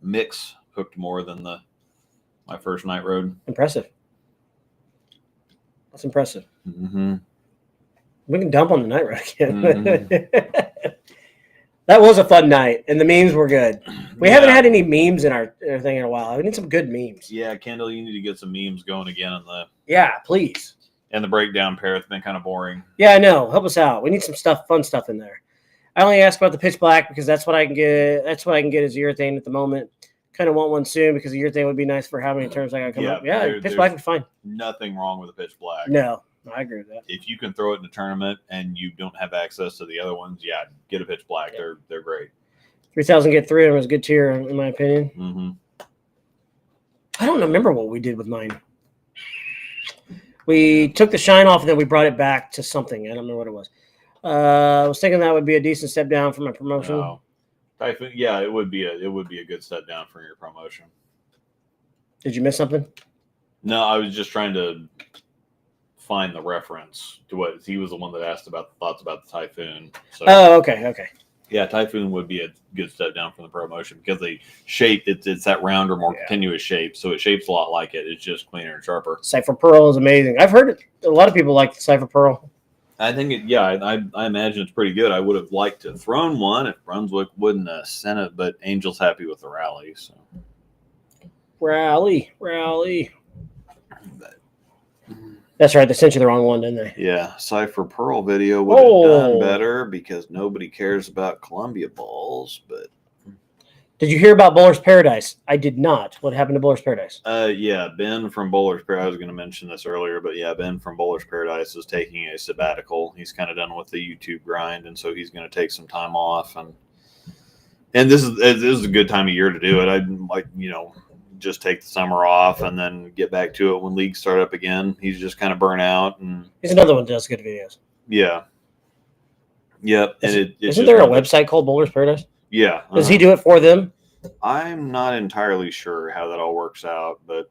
mix hooked more than my first night road. Impressive. That's impressive. We can dump on the night road again. That was a fun night, and the memes were good. We haven't had any memes in our thing in a while. We need some good memes. Yeah, Kendall, you need to get some memes going again on the. Yeah, please. And the breakdown pair. It's been kind of boring. Yeah, I know. Help us out. We need some fun stuff in there. I only asked about the pitch black because that's what I can get. That's what I can get as urethane at the moment. Kind of want one soon because the urethane would be nice for how many terms I got to come up. Yeah, pitch black is fine. Nothing wrong with a pitch black. No, I agree with that. If you can throw it in a tournament and you don't have access to the other ones, get a pitch black. Yeah. They're great. 3,000 get 3 of them is a good tier in my opinion. I don't remember what we did with mine. We took the shine off and then we brought it back to something. I don't remember what it was. I was thinking that would be a decent step down for my promotion. No. Typhoon, yeah, it would be a good step down for your promotion. Did you miss something? No, I was just trying to find the reference to what he was the one that asked about the thoughts about the Typhoon. So, okay. Yeah, Typhoon would be a good step down from the promotion because the shape it's that rounder, more continuous shape, so it shapes a lot like it. It's just cleaner and sharper. Cypher Pearl is amazing. I've heard a lot of people like the Cypher Pearl. I think I imagine it's pretty good. I would have liked to have thrown one if Brunswick wouldn't have sent it, but Angel's happy with the rally. So rally. That's right. They sent you the wrong one, didn't they? Yeah. Cypher Pearl video would have done better because nobody cares about Columbia balls. But did you hear about Bowler's Paradise? I did not. What happened to Bowler's Paradise? Yeah. Ben from Bowler's Paradise. I was going to mention this earlier, but yeah, Ben from Bowler's Paradise is taking a sabbatical. He's kind of done with the YouTube grind, and so he's going to take some time off. And this is a good time of year to do it. I'd like just take the summer off and then get back to it when leagues start up again. He's just kind of burnt out, and he's another one that does good videos. Yeah. Yep. Isn't there a website called Bowler's Paradise? Yeah. Does he do it for them? I'm not entirely sure how that all works out, but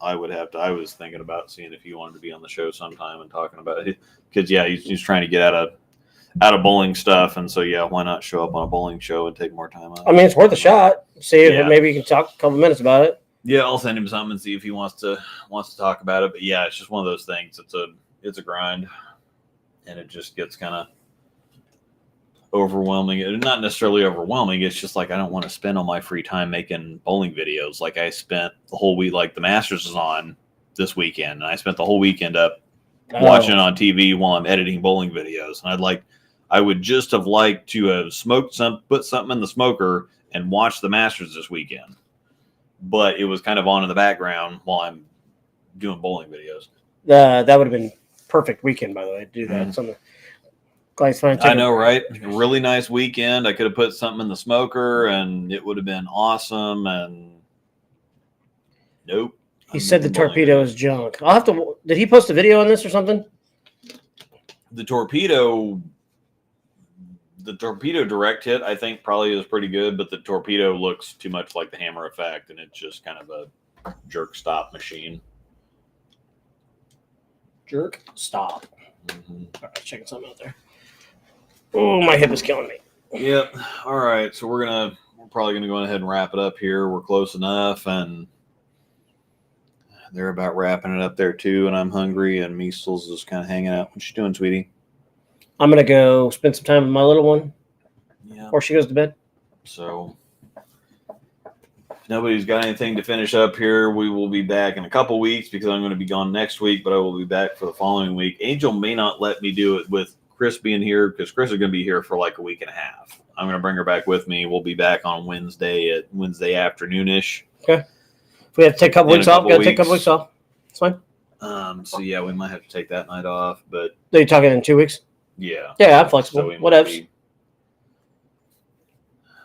I was thinking about seeing if he wanted to be on the show sometime and talking about it because he's trying to get out of bowling stuff, and so why not show up on a bowling show and take more time out? I mean, it's worth a shot. See if maybe you can talk a couple minutes about it. Yeah, I'll send him something and see if he wants to talk about it. But yeah, it's just one of those things. It's a grind, and it just gets kind of overwhelming. Not necessarily overwhelming. It's just like I don't want to spend all my free time making bowling videos. Like I spent the whole week, like the Masters is on this weekend, and I spent the whole weekend up watching it on TV while I'm editing bowling videos. And I would just have liked to have put something in the smoker and watch the Masters this weekend. But it was kind of on in the background while I'm doing bowling videos. That would have been perfect weekend, by the way, to do that. Mhm. I know, right? Really nice weekend. I could have put something in the smoker and it would have been awesome. And nope. He said the torpedo is junk. I'll have to. Did he post a video on this or something? The torpedo direct hit, I think, probably is pretty good, but the torpedo looks too much like the hammer effect, and it's just kind of a jerk stop machine. Jerk stop. Mm-hmm. All right, checking something out there. Oh, my hip is killing me. Yep. All right, so we're probably gonna go ahead and wrap it up here. We're close enough, and they're about wrapping it up there too. And I'm hungry, and Measles is kind of hanging out. What you doing, sweetie? I'm gonna go spend some time with my little one. Yeah. Before she goes to bed. So if nobody's got anything to finish up here, we will be back in a couple weeks because I'm going to be gone next week, but I will be back for the following week. Angel may not let me do it with Chris being here because Chris is going to be here for like a week and a half. I'm going to bring her back with me. We'll be back on Wednesday afternoonish. Okay. If we have to take a couple weeks off, got to take a couple weeks off. It's fine. So yeah, we might have to take that night off, but Are you talking in 2 weeks? yeah. Yeah, I'm flexible. So Whatever.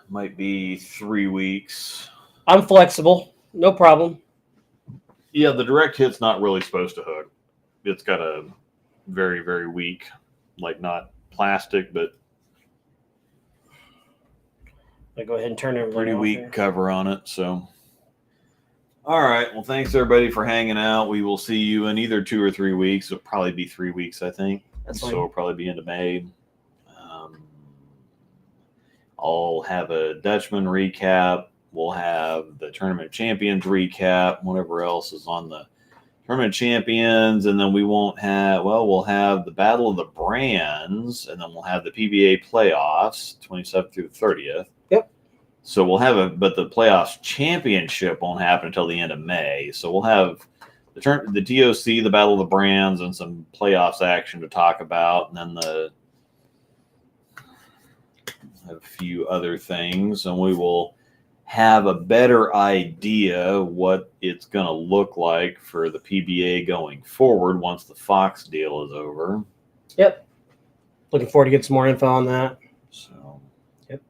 Might be 3 weeks. I'm flexible. No problem. Yeah, the direct hit's not really supposed to hook. It's got a very, very weak, like not plastic, but I go ahead and turn everything pretty off weak here. cover on it. So, all right. Well, thanks everybody for hanging out. We will see you in either 2 or 3 weeks. It'll probably be 3 weeks, I think. That's so fine. it'll probably be into May. I'll have a Dutchman recap. We'll have the Tournament of Champions recap, whatever else is on the Tournament of Champions, and then we'll have the Battle of the Brands, and then we'll have the PBA playoffs, 27th through the 30th. Yep. So but the playoffs championship won't happen until the end of May. So we'll have the TOC, the Battle of the Brands, and some playoffs action to talk about, and then a few other things, and we will have a better idea what it's going to look like for the PBA going forward once the Fox deal is over. Yep. Looking forward to get some more info on that. So, yep.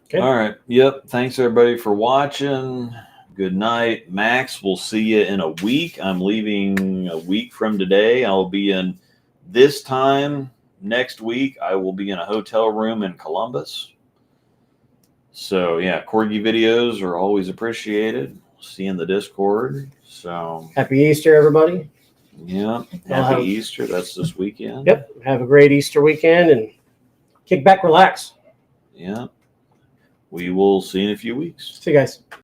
Okay. All right. Yep. Thanks everybody for watching. Good night. Max, we'll see you in a week. I'm leaving a week from today. I'll be in this time. Next week, I will be in a hotel room in Columbus. So, yeah, Corgi videos are always appreciated. See you in the Discord. So, Happy Easter, everybody. Yeah, happy Easter. That's this weekend. Yep. Have a great Easter weekend and kick back, relax. Yeah. We will see you in a few weeks. See you guys.